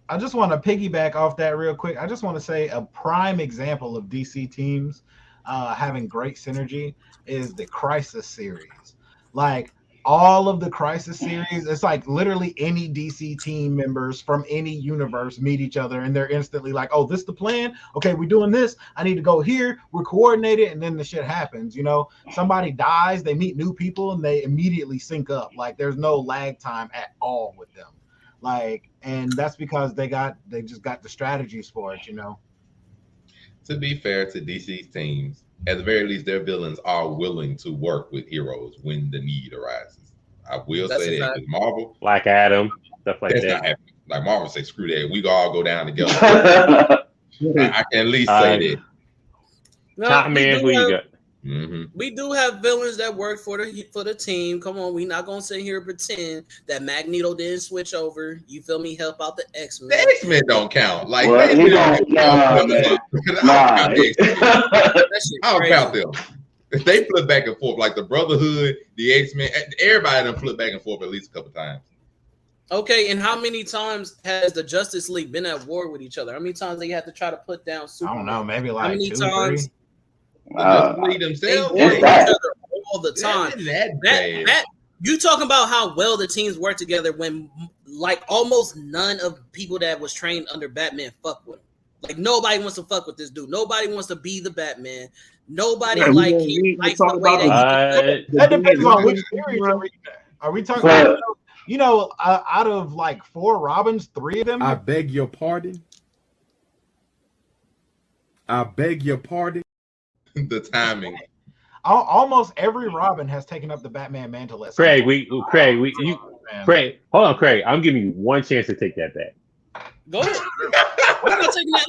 I just want to piggyback off that real quick. I just want to say a prime example of DC teams having great synergy is the Crisis series. Like all of the Crisis series, it's like literally any DC team members from any universe meet each other and they're instantly like, oh, this is the plan. Okay, we're doing this. I need to go here. We're coordinated, and then the shit happens. You know, somebody dies, they meet new people, and they immediately sync up. Like there's no lag time at all with them. Like, and that's because they just got the strategies for it, you know. To be fair to DC's teams, at the very least, their villains are willing to work with heroes when the need arises. I will say that with Marvel, Black Adam, stuff like that's that. not happening. Like Marvel say, screw that. We all go down together. I can at least say that. No, Top man, who you got? We do have villains that work for the team. Come on, we not gonna sit here and pretend that Magneto didn't switch over. You feel me? Help out the X-Men. The X-Men don't count. Like Well, they he don't don't- I don't count them. If they flip back and forth, like the Brotherhood, the X-Men, everybody done flip back and forth at least a couple times. Okay, and how many times has the Justice League been at war with each other? How many times they had to try to put down Superman? I don't know, maybe how like many 2, times? 3. The Justice League themselves, They war with each other all the That time. isn't that bad. That you talking about how well the teams work together when like almost none of people that was trained under Batman fuck with him. Like nobody wants to fuck with this dude. Nobody wants to be the Batman. Nobody he likes the way that he That depends on which series are we talking about? You know, out of like 4 Robins, 3 of them. I beg your pardon. I beg your pardon. The timing. Almost every Robin has taken up the Batman mantle. Craig, Craig, hold on, Craig. I'm giving you one chance to take that back. Go ahead. I'm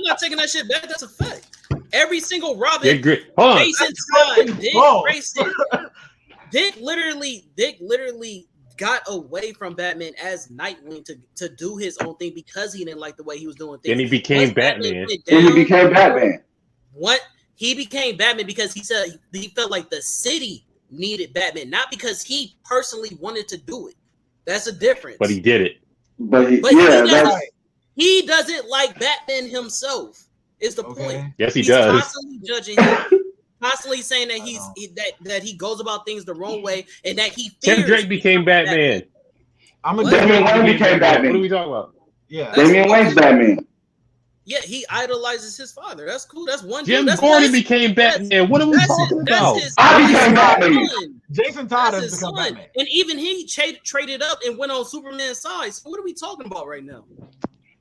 not taking that shit back. That's a fact. Every single Robin, hold on. Jason Todd, Dick Grayson, Dick literally got away from Batman as Nightwing to do his own thing because he didn't like the way he was doing things. Then he became Batman. He became Batman. What? He became Batman because he said he felt like the city needed Batman, not because he personally wanted to do it. That's a difference. But he did it. But he doesn't like Batman himself. Is the point? Yes, he he's does. Constantly judging him, constantly saying that that he goes about things the wrong way, and that he fears. Tim Drake became Batman. Damian Wayne became Batman. What are we talking about? Yeah, Damian Wayne's Batman. Yeah, he idolizes his father. That's cool. That's one. Jim dude. Gordon became Batman. What are we talking about? I became Batman. Jason Todd has his become son. Batman. And even he traded up and went on Superman's side. So what are we talking about right now?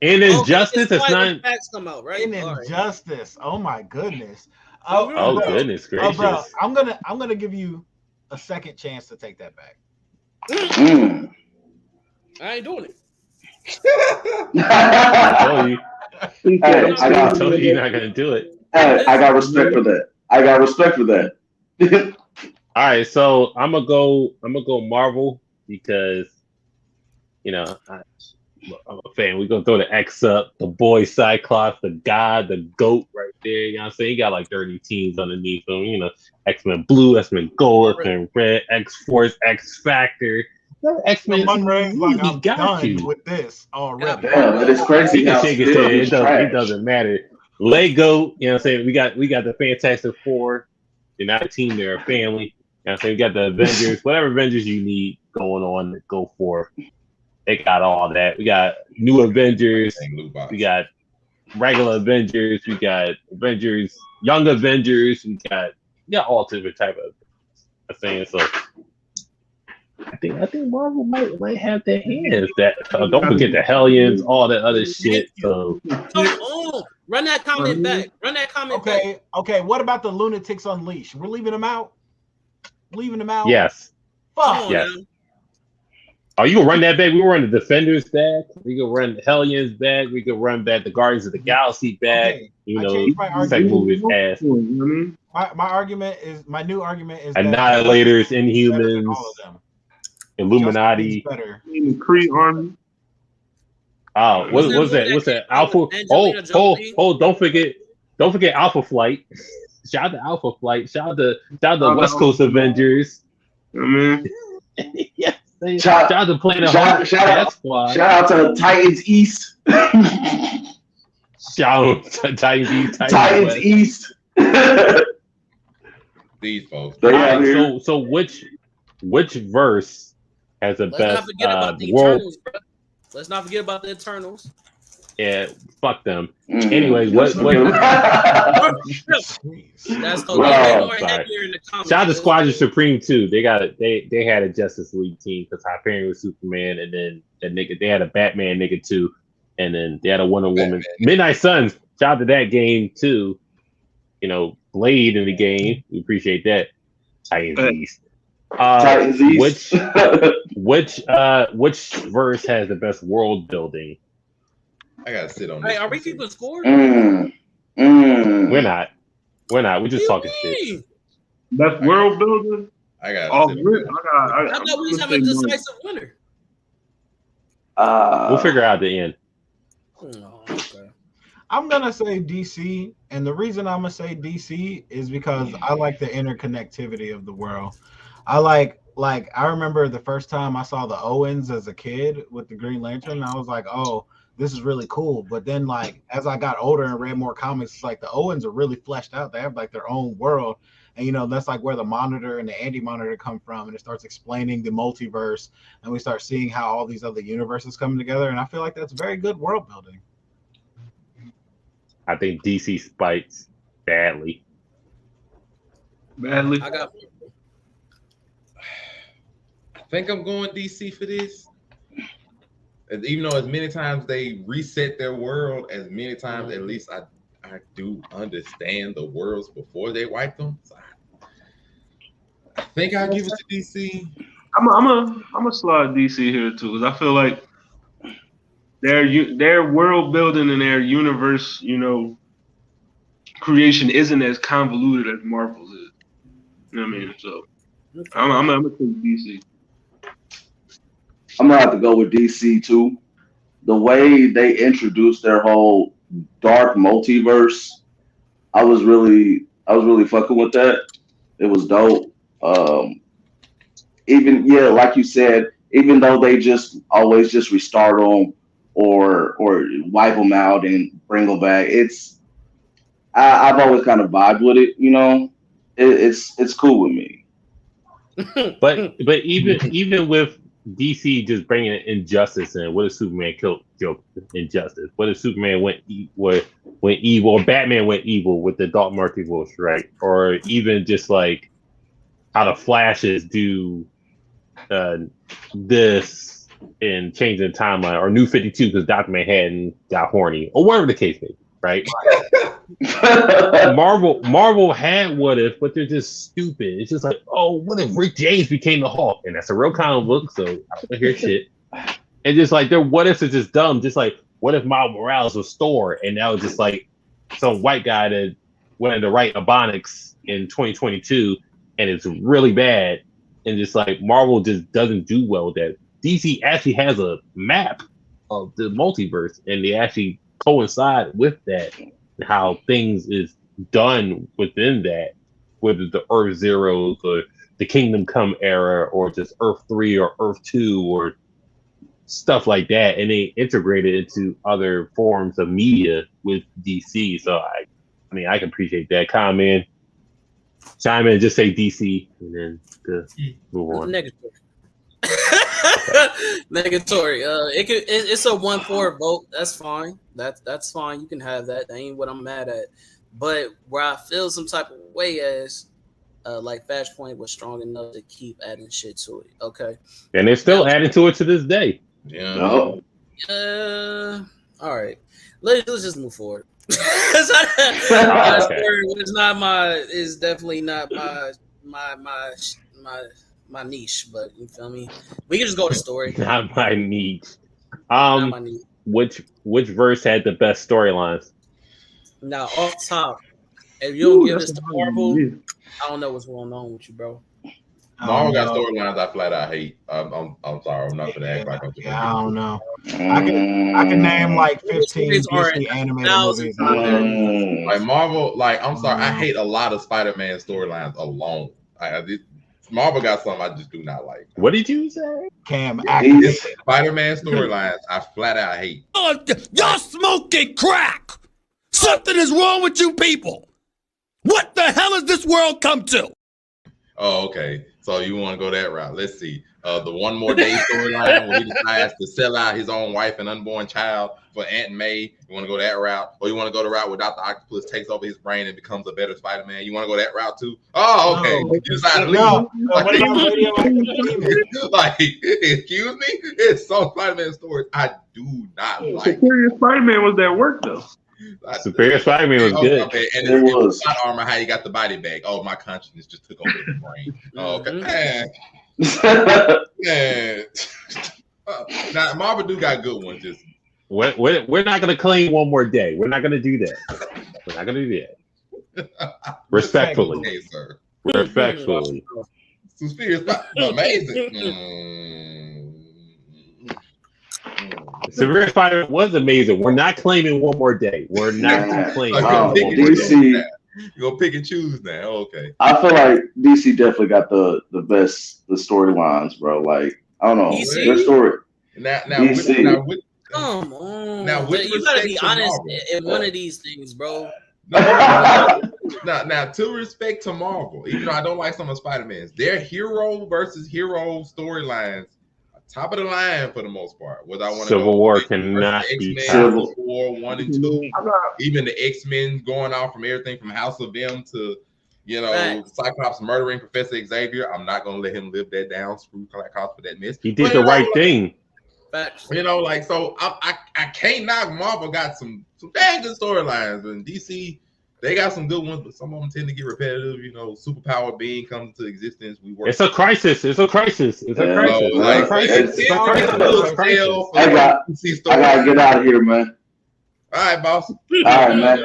And Injustice, it's that's not. facts come out, right? In Injustice. Oh my goodness. Oh goodness gracious. Bro, I'm gonna give you a second chance to take that back. Mm. I ain't doing it. I told you. I told you you're not gonna do it. Hey, I got respect for that. All right, so I'm gonna go Marvel because you know I'm a fan. We're gonna throw the X up, the boy Cyclops, the God, the GOAT right there. You know what I'm saying? He got like 30 teams underneath him. You know, X-Men Blue, X-Men Gold, X-Men Red, X-Force, X Factor. X-Men, like, I'm got done you with this already. Yeah, but it's crazy. He can shake his head. It doesn't matter. Lego, you know what I'm saying? We got the Fantastic Four. They're not a team, they're a family. You know what I'm saying? We got the Avengers, whatever Avengers you need going on, go for. They got all that. We got new Avengers. We got regular Avengers. We got Avengers, Young Avengers. We got all different type of things. So I think Marvel might have their hands. That don't forget the Hellions, all that other shit. So Come on. Run that comment back. Run that comment back. Okay. What about the Lunatics Unleashed? We're leaving them out. Yes. Fuck. Yes. Oh, you can run that back. We can run the Defenders back. We can run the Hellions back. We can run back the Guardians of the Galaxy back. Okay. You know, second movie is ass. My new argument is Annihilators, Inhumans, all of them. Illuminati, Kree Army. Oh, what's that? What's that? Alpha. Oh! Don't forget Alpha Flight. Shout out to Alpha Flight. Shout out to West Coast Avengers. Yes. Shout out to Planet Hulk. Shout out to Titans East. Shout out to Titans East. Titans East. These folks. So which verse has the best world? Let's not forget about the Eternals. Yeah, fuck them. Anyway, what? That's happier in the comments. Shout out to Squadron Supreme too. They had a Justice League team because Hyperion was Superman, and then they had a Batman nigga too, and then they had a Wonder Woman. Midnight Suns. Shout out to that game too. You know, Blade in the game. We appreciate that. Titans East. Titans East. Which verse has the best world building? I gotta sit on. Hey, are we keeping score? We're not. We're just talking shit. Best world building. I got. I thought we was having a decisive winner. We'll figure out the end. Oh, okay. I'm gonna say DC, and the reason I'm gonna say DC is because I like the interconnectivity of the world. I remember the first time I saw the Owens as a kid with the Green Lantern, I was like, oh, this is really cool. But then, like, as I got older and read more comics, it's like the Owens are really fleshed out. They have like their own world. And, you know, that's like where the Monitor and the Anti-Monitor come from. And it starts explaining the multiverse. And we start seeing how all these other universes come together. And I feel like that's very good world building. I think DC spikes badly. I think I'm going DC for this. Even though as many times they reset their world, as many times at least I do understand the worlds before they wipe them. So I think I'll give it to DC. I'm a slide DC here too, because I feel like their world building and their universe, you know, creation isn't as convoluted as Marvel's is. You know what I mean? So I'm gonna take DC. I'm gonna have to go with DC too. The way they introduced their whole dark multiverse, I was really fucking with that. It was dope. Like you said, even though they just always just restart them or wipe them out and bring them back, I've always kind of vibed with it. You know, it's cool with me. But even with DC just bringing injustice in, what if Superman killed injustice? What if Superman went evil, or Batman went evil with the Dark Multiverse, right? Or even just like how the Flashes do this and changing the timeline, or New 52 because Dr. Manhattan got horny, or whatever the case may be, right? Marvel had what if, but they're just stupid. It's just like, oh, what if Rick James became the Hulk? And that's a real comic book, so I don't hear shit. And just like their what ifs are just dumb. Just like, what if Miles Morales was Thor, and that was just like some white guy that went to write Ebonics in 2022, and it's really bad. And just like Marvel just doesn't do well with that. DC actually has a map of the multiverse, and they actually coincide with that. How things is done within that, whether the Earth Zeros or the Kingdom Come era, or just Earth 3 or Earth 2 or stuff like that, and they integrate it into other forms of media with DC. So I mean, I can appreciate that. Comment, chime in, just say DC, and then move on. Negatory. It's a 1-4 vote. That's fine. That's fine. You can have that. That ain't what I'm mad at. But where I feel some type of way as like Flashpoint was strong enough to keep adding shit to it. Okay. And they're still adding to it to this day. Yeah. All right. Let's just move forward. It's definitely not my niche, but you feel me? We can just go to story. Not my niche. Not my niche. Which verse had the best storylines? Now, off top, if you don't give this to Marvel, I don't know what's going on with you, bro. Marvel got storylines I flat out hate. I'm sorry, I'm not gonna act like I'm. I don't know. I can name like 15 DC animated movies. Like Marvel, like I'm sorry, I hate a lot of Spider-Man storylines alone. Marvel got something I just do not like. What did you say? Cam, Spider-Man storylines I flat out hate. Y'all smoking crack. Something is wrong with you people. What the hell has this world come to? Oh, okay. So you want to go that route? Let's see. The One More Day storyline where he decides to sell out his own wife and unborn child for Aunt May. You want to go that route, or you want to go the route where Dr. Octopus takes over his brain and becomes a better Spider-Man? You want to go that route too? Oh, okay. No. You decide to leave. No. What about Radio? Like, excuse me? It's some Spider-Man stories I do not like. Superior Spider-Man was that work though. Superior Spider-Man was good. Okay, and it was not armor. How you got the body back? Oh, my consciousness just took over the brain. Oh, okay. Man. Now Marvel do got good ones. Just we're not gonna claim One More Day. We're not gonna do that. We're not gonna do that. Respectfully, okay, sir. Respectfully. Superior Spider-Man, amazing. Superior Spider-Man was amazing. We're not claiming One More Day. We're not claiming. DC. You gonna pick and choose now? Okay. I feel like DC definitely got the best storylines, bro. Like I don't know their story. Now, come on. Now, you gotta be honest in one of these things, bro. Now, to respect to Marvel, even though I don't like some of Spider-Man's, their hero versus hero storylines. Top of the line for the most part. Whether I want Civil War cannot be Civil War 1 and 2. Even the X-Men going off from everything from House of M to Cyclops murdering Professor Xavier. I'm not gonna let him live that down. Screw Cyclops for that miss. He did the right thing. So I can't knock Marvel. Got some dang good storylines, and DC. They got some good ones, but some of them tend to get repetitive. Superpower being comes into existence. It's a crisis. It's a crisis. It's a crisis. I gotta get out of here, man. All right, boss. All right, man.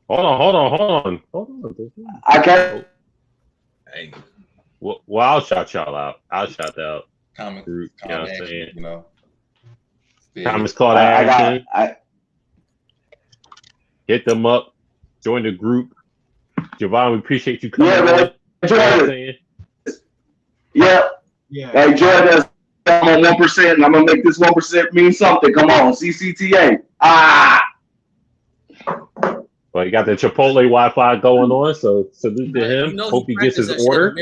Hold on. I can't. Hey. Well, I'll shout y'all out. I'll shout out. Comic group. You know what I'm saying? Yeah. Comics called action. Hit them up. Join the group. Javon, we appreciate you coming on. Yeah. Hey, Jordan, I'm on 1%, and I'm gonna make this 1% mean something. Come on, CCTA. Well, you got the Chipotle Wi-Fi going on, so salute to him. Hope he gets his order.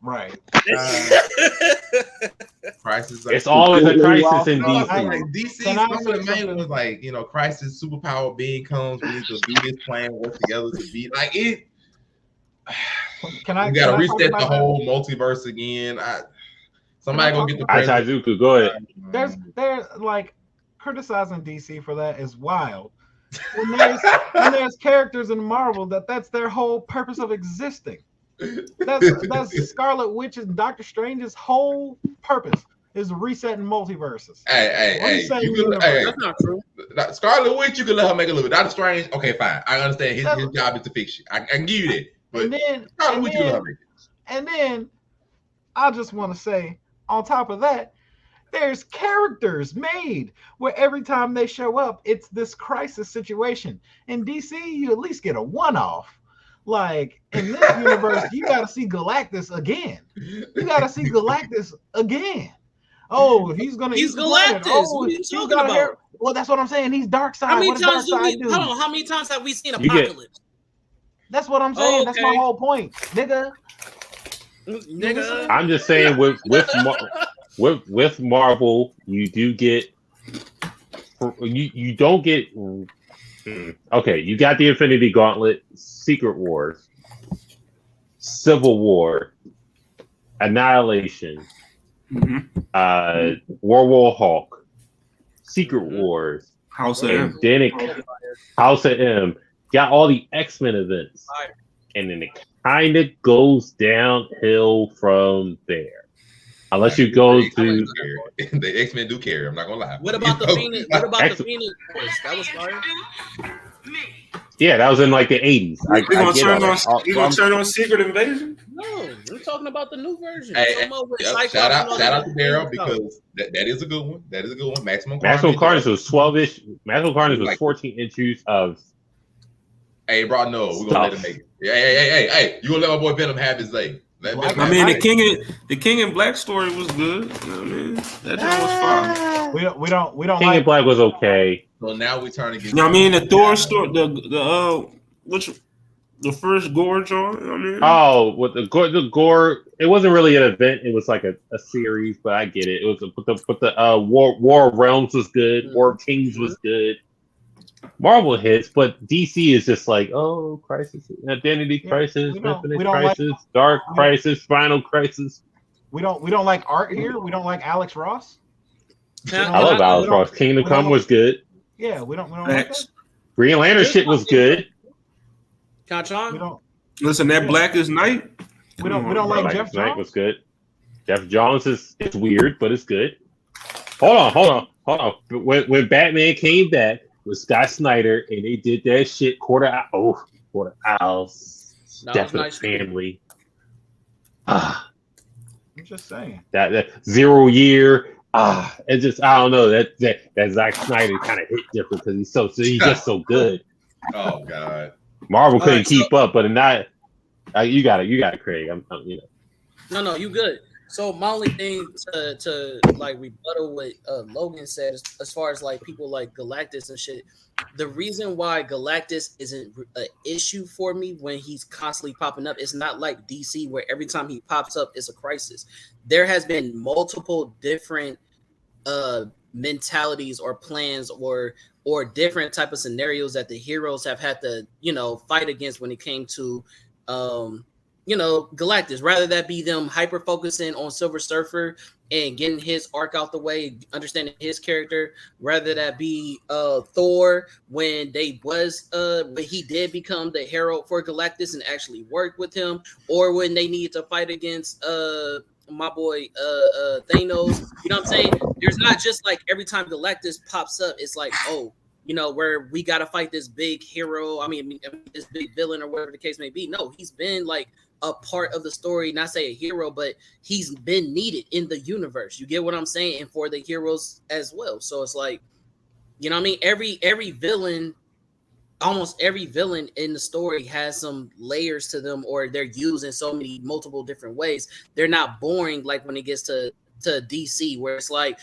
Right. Crisis. It's always a crisis in DC. DC, some of the main ones like crisis, superpower being comes. We need to do this plan, work together to be like it. We gotta reset the whole multiverse again. Somebody go get the. Aizuku, go ahead. There's like criticizing DC for that is wild. When there's characters in Marvel that's their whole purpose of existing. That's Scarlet Witch and Doctor Strange's whole purpose is resetting multiverses. Hey, that's not true. Scarlet Witch, you can let her make a little bit. Doctor Strange, okay, fine. I understand his job is to fix shit. I can give you that. But and then I just want to say, on top of that, there's characters made where every time they show up, it's this crisis situation. In DC, you at least get a one-off. Like in this universe, you got to see Galactus again. Oh, he's Galactus. What are you talking about? Well, that's what I'm saying. He's Darkseid. How many times have we seen Apocalypse? That's what I'm saying. That's my whole point, nigga. I'm just saying with Marvel, you do get you don't get. Okay, you got the Infinity Gauntlet, Secret Wars, Civil War, Annihilation, World War Hulk, Secret Wars, House of and M. then House of M got all the X-Men events, and then it kind of goes downhill from there. Unless you go to the X-Men do carry. I'm not gonna lie. What about the Phoenix? What about the Phoenix Force? That was fire. Yeah, that was in like the 80s. We gonna turn on Secret Invasion? No, we're talking about the new version. Shout out to Daryl because that is a good one. That is a good one. Maximum Carnage was 12-ish. Maximum Carnage was 14 issues of. Hey, bro, no, we're gonna let him make it. Hey, you gonna let my boy Venom have his day? The King and Black story was good. You know what I mean, that just was fine. We don't King like and Black was okay. So now we turn against. You know what I mean, the Thor story, the first Gore joint. You know what I mean? Oh, with the gore, it wasn't really an event. It was like a series, but I get it. It was but the War of Realms was good. War of Kings was good. Marvel hits, but DC is just like, oh, Crisis, Identity Crisis, Infinite Crisis, Dark Crisis, Final Crisis. We don't like art here. We don't like Alex Ross. I love Alex Ross. Kingdom Come was good. Yeah, we don't like that. Green Lantern shit was good. Listen, that Blackest Night. We don't like Jeff Johns. Was good. Jeff Johns is weird, but it's good. Hold on. When Batman came back with Scott Snyder and they did that shit, Quarter Owls, Death of the Family. I'm just saying that 0 year. It's just I don't know that Zack Snyder kind of hit different because he's just so good. Oh God, Marvel couldn't keep up, but not. You got it, Craig. I'm you know. No, you good. So my only thing to like rebuttal what Logan said as far as like people like Galactus and shit, the reason why Galactus isn't an issue for me when he's constantly popping up, it's not like DC where every time he pops up it's a crisis. There has been multiple different mentalities or plans or different type of scenarios that the heroes have had to fight against when it came to Galactus, rather that be them hyper focusing on Silver Surfer and getting his arc out the way, understanding his character, rather that be Thor when when he did become the herald for Galactus and actually work with him, or when they needed to fight against my boy Thanos. You know what I'm saying? There's not just like every time Galactus pops up, it's like, where we got to fight this big hero. I mean, this big villain or whatever the case may be. No, he's been like a part of the story, not say a hero, but he's been needed in the universe. You get what I'm saying? And for the heroes as well. So it's like, you know what I mean? Every villain, almost every villain in the story has some layers to them, or they're used in so many multiple different ways. They're not boring like when it gets to DC, where it's like,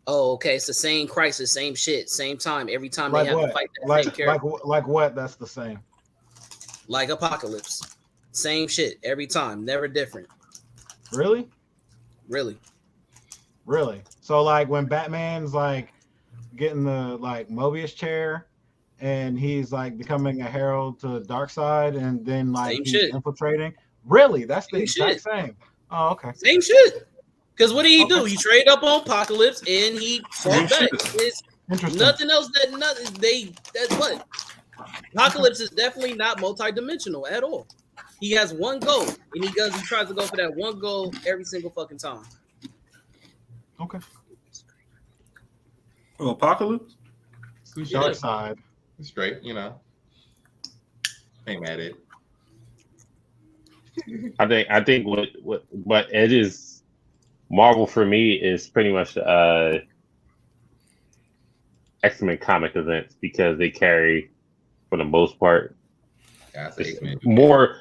oh, okay, it's the same crisis, same shit, same time. Every time like they have what? to fight that same character. Like what? That's the same. Like Apocalypse. Same shit every time, never different. Really? Really. So like when Batman's like getting the like Mobius chair and he's like becoming a herald to the dark side and then like he's infiltrating. Really? That's the exact same. Oh, okay. Same shit. Because what did he do? He traded up on Apocalypse and he fought back. It's nothing else that's what? Apocalypse is definitely not multi-dimensional at all. He has one goal, and he tries to go for that one goal every single fucking time. Okay. Oh, Apocalypse? Dark side. Straight, ain't mad at it. I think what it is Marvel for me is pretty much X-Men comic events because they carry for the most part more.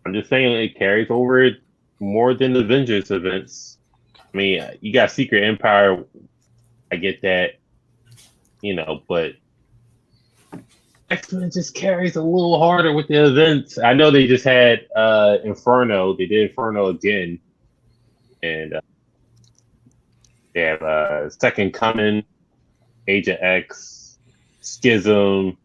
I'm just saying it carries over more than the Avengers events. I mean, you got Secret Empire. I get that, but X-Men just carries a little harder with the events. I know they just had Inferno. They did Inferno again. And they have Second Coming, Agent X, Schism,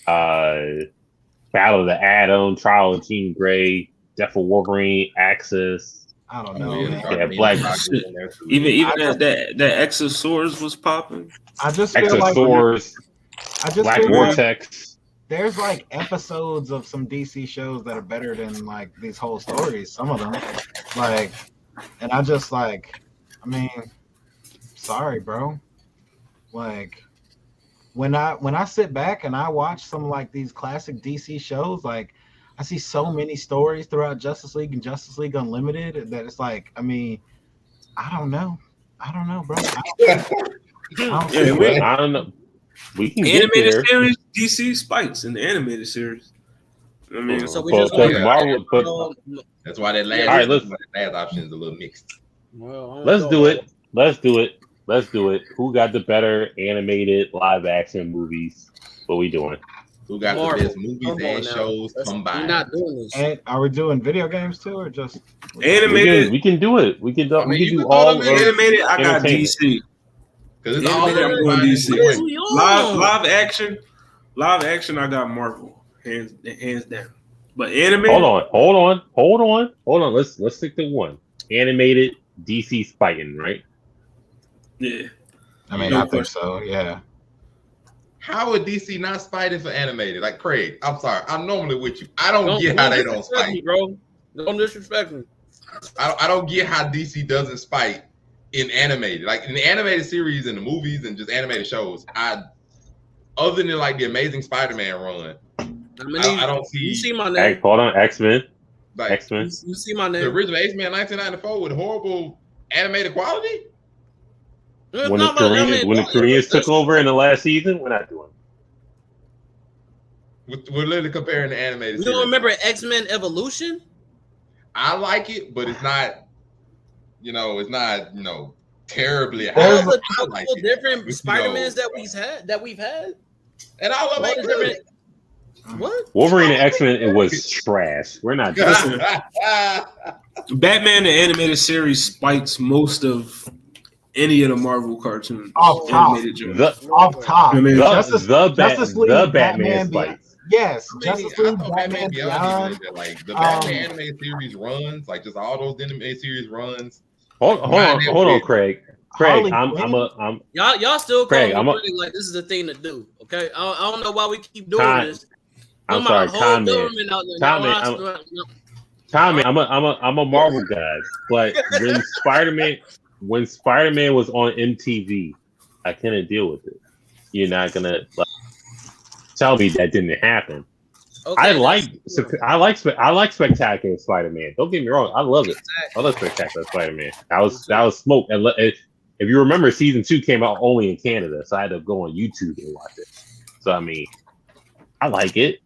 Battle of the Atom, Trial of Jean Grey, Death of Wolverine, Axis, I don't know. Yeah, Black. Even that Exosaurus was popping. I just feel Exosaurus, Black Vortex. There's like episodes of some DC shows that are better than like these whole stories. Some of them, like, and I just like, I mean, sorry, bro. Like, when I sit back and I watch some like these classic DC shows, like I see so many stories throughout Justice League and Justice League Unlimited that it's like, I mean, I don't know, bro. I don't know. We can animated get series, DC spikes in the animated series. I mean, so we just that's why that last, last option is a little mixed. Well, let's do it. Who got the better animated live action movies? What we doing? Who got the best movies and shows combined? We're not doing this. And are we doing video games too, or just animated? We can do it. We can do all animated. I got DC. Because it's all doing DC. Live action. I got Marvel, hands down. But animated. Hold on. Let's stick to one. Animated DC spiking, right? Yeah. I mean, I think so. Yeah. How would DC not spiting for animated? Like Craig, I'm sorry. I'm normally with you. I don't get how they don't spite, me, bro. Don't disrespect me. I don't get how DC doesn't spite in animated, like in the animated series and the movies and just animated shows. Other than like the Amazing Spider-Man run, I don't see. You see my name? Hold on, X-Men. Like, X-Men. You see my name? The original X-Men 1994 with horrible animated quality. When the Koreans took over in the last season, we're not doing. We're literally comparing the animated. You don't remember X-Men Evolution? I like it, but it's not. It's not. Terribly. There's a couple different Spider-Mans that we've had, and all of them good. What? Wolverine and X-Men, it was trash. We're not doing Batman the animated series spikes most of any of the Marvel cartoons. Off top. I mean, Justice League, the Batman spikes. Yes, Justice League, Batman Beyond. Like the Batman animated series runs, like just all those animated series runs. Hold on, Craig. Y'all still Craig, like this is the thing to do. Okay, I don't know why we keep doing this. I'm sorry, Tommy. I'm a Marvel guy, but when Spider-Man was on MTV, I couldn't deal with it. You're not gonna tell me that didn't happen. Okay, I like Spectacular Spider-Man. Don't get me wrong, I love it. I love Spectacular Spider-Man. That was smoke. And if you remember, season 2 came out only in Canada, so I had to go on YouTube and watch it. So I mean, I like it,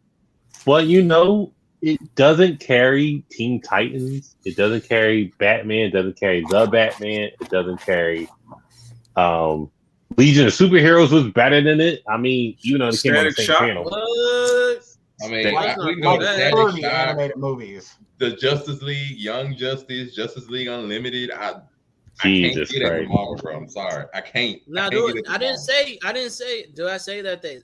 but it doesn't carry Teen Titans. It doesn't carry Batman. It doesn't carry The Batman. It doesn't carry Legion of Superheroes was better than it. I mean, they came on the same channel. What? I mean, we know the animated movies. The Justice League, Young Justice, Justice League Unlimited. I can't get it from Marvel, bro. I'm sorry, I can't. I didn't say. Did I say that they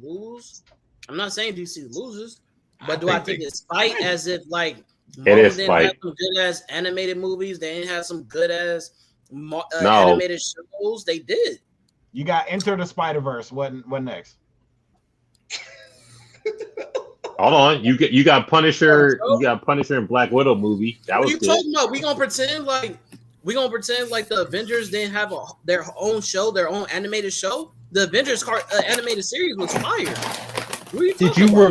lose? I'm not saying DC loses, but do I think it's spite as if like Marvel didn't have some good ass animated movies? They didn't have some good ass animated shows. They did. You got Enter the Spider-Verse. What next? Hold on, you got Punisher. You got Punisher and Black Widow movie. That was what are you talking about? We gonna pretend like the Avengers didn't have their own show, their own animated show. The Avengers animated series was fire.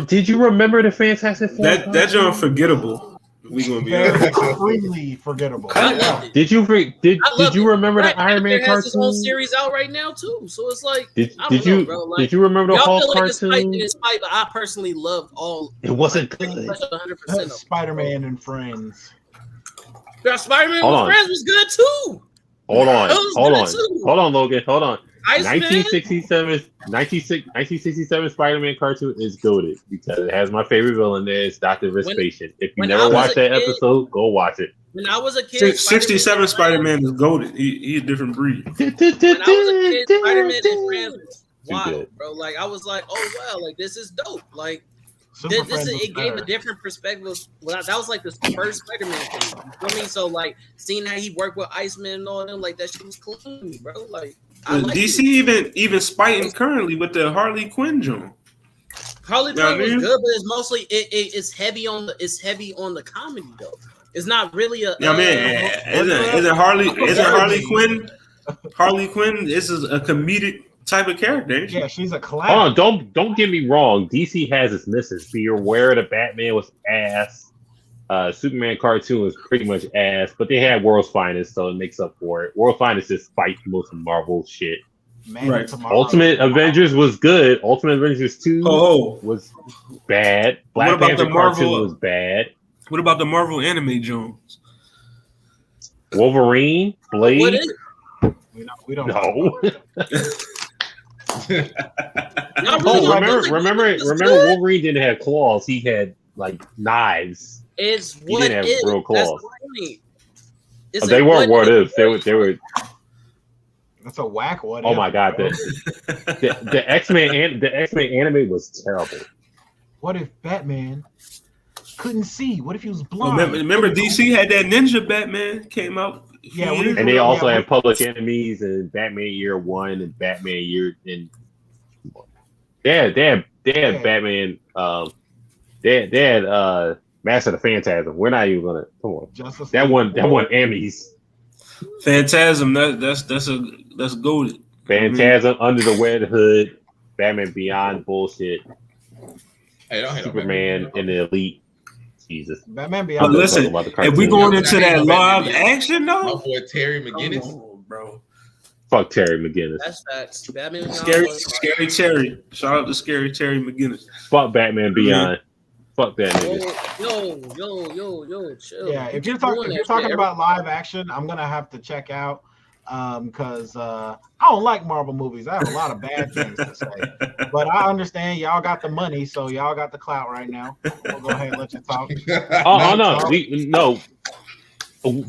Did you remember the Fantastic Four? That's unforgettable. We gonna be extremely forgettable. Did you remember the Iron Man cartoon? His whole series out right now too, so it's like did you remember the Hulk cartoon? But I personally loved all. It wasn't good. 100% Spider-Man and Friends. Spider-Man and Friends was good too. Hold on, Logan. Hold on. 1967 Spider-Man cartoon is goated because it has my favorite villain there. It's Dr. Vespasian. If you never watched that episode, go watch it. When I was a kid, 67 Spider-Man is goated. He a different breed. When I was a kid, Spider-Man and Friends was wild, bro. Like I was like, oh wow, like this is dope. Like It gave a different perspective. Well, that was like the first Spider-Man thing. You feel me? So like seeing how he worked with Iceman and all them, like that shit was cool to me, bro. Like DC even spiting currently with the Harley Quinn joint. Harley Quinn was good, but it's mostly it's heavy on the comedy though. It's not really a. Isn't Harley Quinn? Harley Quinn is a comedic type of character. Yeah, she's a class. Oh, don't get me wrong. DC has its misses. Be aware the Batman was ass. Superman cartoon was pretty much ass, but they had World's Finest, so it makes up for it. World's Finest just fights most of Marvel shit. Man, Ultimate Avengers was good. Ultimate Avengers 2 was bad. Black Panther cartoon was bad. What about the Marvel anime Jones? Wolverine, Blade. We don't know. Remember Wolverine didn't have claws. He had like knives. He didn't have real claws. They weren't what ifs. They were. That's a whack what. Oh my god! The X-Men anime was terrible. What if Batman couldn't see? What if he was blind? Remember DC had that Ninja Batman came out. Yeah, and they also had Public Enemies and Batman Year One and Batman Year and they had Batman. They had Master of the Phantasm. We're not even gonna come on. That one Emmys. Phantasm. That's goated. Phantasm, Under the Red Hood, Batman Beyond bullshit. Hey, Superman and the Elite. Jesus. Batman Beyond. But listen, if we going into that live action though, my boy Terry McGinnis, bro. Fuck Terry McGinnis. That's facts. Batman Scary Terry. Shout out to Scary Terry McGinnis. Fuck Batman Beyond. Fuck that nigga. Yo, chill. Yeah, if you're talking about live action, I'm gonna have to check out because I don't like Marvel movies. I have a lot of bad things to say, but I understand y'all got the money, so y'all got the clout right now. We'll go ahead and let you talk. No. From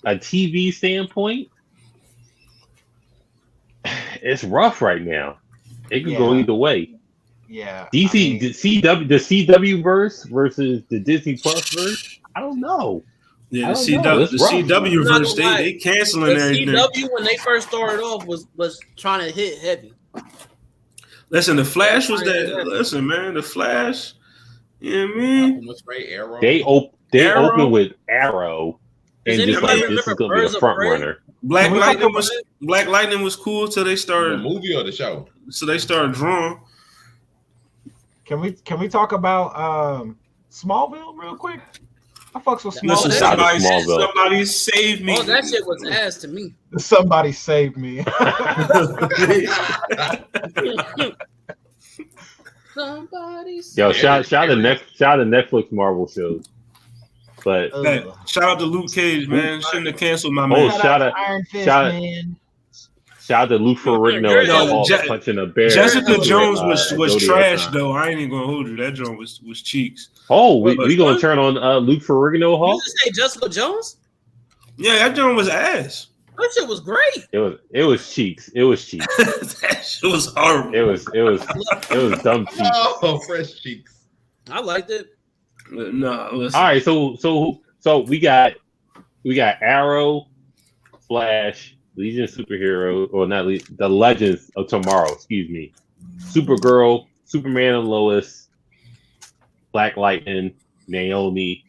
a TV standpoint, it's rough right now. It could go either way. Yeah. DC, the CW verse versus the Disney Plus verse. I don't know. Yeah, the CW verse, they canceling everything. The CW when they first started off was trying to hit heavy. Listen, the Flash was that. Listen, man, the Flash. You know what I mean? They opened with Arrow, and just like this is gonna be a front runner. Black Lightning was cool till they started the movie or the show. So they started drawing. Can we talk about Smallville real quick? I fucks with Smallville. Listen, somebody saved me. Oh, that shit was ass to me. Somebody saved me. Yo, shout to Netflix Marvel shows. But hey, shout out to Luke Cage, man. Shouldn't have canceled my man. Shout out to Luke Ferrigno punching a bear. Jessica Jones was trash though. I ain't even gonna hold you. That joint was cheeks. Oh, we gonna turn on Luke Ferrigno Hawk? You just say Jessica Jones? Yeah, that joint was ass. That shit was great. It was cheeks. It was cheeks. That shit was horrible. It was dumb cheeks. Oh, fresh cheeks. I liked it. No, listen. All right, so we got Arrow, Flash, Legion of Superheroes, or not the Legends of Tomorrow. Excuse me, Supergirl, Superman and Lois, Black Lightning, Naomi.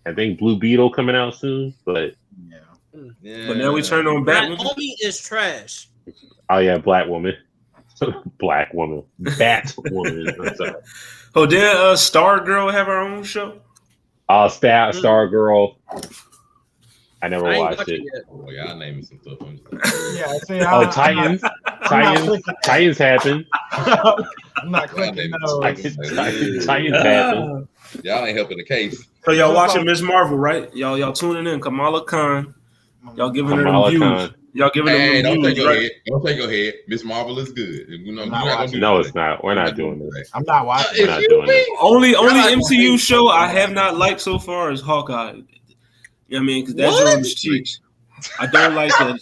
I think Blue Beetle coming out soon, but yeah. But now we turn on Batwoman. Naomi is trash. Oh yeah, Black Woman, Black Woman, Batwoman. I'm sorry. Oh, did Stargirl have her own show? Stargirl. I never watched it. Oh, y'all naming some stuff. Yeah, Titans. Titans happened. I'm not clicking those. Titans happened. Y'all ain't helping the case. So y'all watching Miss Marvel, right? Y'all tuning in. Kamala Khan. Y'all giving her reviews. Y'all giving her reviews. Don't take your head. Miss Marvel is good. No, it's not. We're not doing this. I'm not watching. We're not doing this. Only MCU show I have not liked so far is Hawkeye. You know what I mean? Because that joint is cheeks. I don't like that.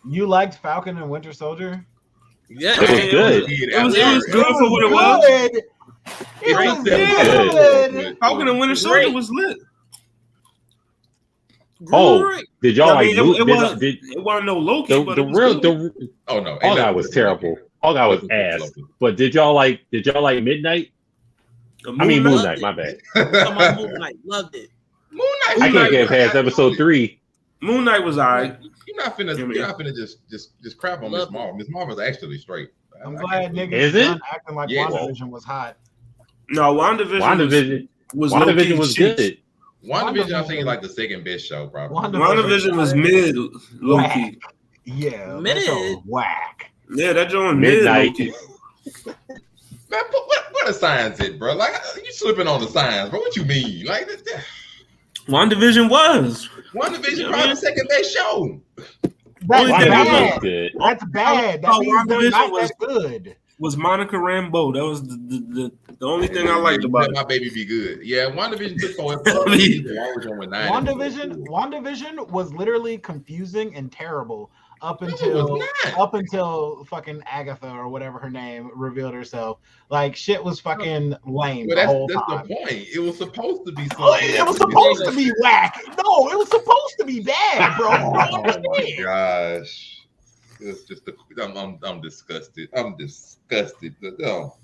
You liked Falcon and Winter Soldier? Yeah, It was good. It was good for what it was. It was good. Falcon and Winter Soldier was lit. Oh, did y'all like? It wasn't no Loki. Oh no, Hawkeye was terrible. Hawkeye was ass. But did y'all like Midnight? I mean Moon Knight. My bad. Moon Knight, loved it. Moon Knight. I can't get past episode 3. Moon Knight was alright. You're not finna just crap on Miss Marvel. Miss Marvel's actually straight. I'm glad niggas acting like WandaVision was hot. No, WandaVision was good. WandaVision, I think, is like the second best show, probably. WandaVision was mid, low key. Yeah, mid, whack. Yeah, that joint mid, low key. Man, what a science it, bro? Like you slipping on the science, bro. What you mean? Like WandaVision was. WandaVision probably the second best show. That's bad. That's bad. That means they're not that good. Was Monica Rambeau. That was the only thing I liked about it. My baby be good. Yeah, WandaVision took over. WandaVision was literally confusing and terrible up until fucking Agatha or whatever her name revealed herself. Like shit was fucking lame. But that's the point. It was supposed to be something. It was supposed to be whack. No, it was supposed to be bad, bro. Oh my gosh. It's just I'm disgusted. I'm disgusted. Oh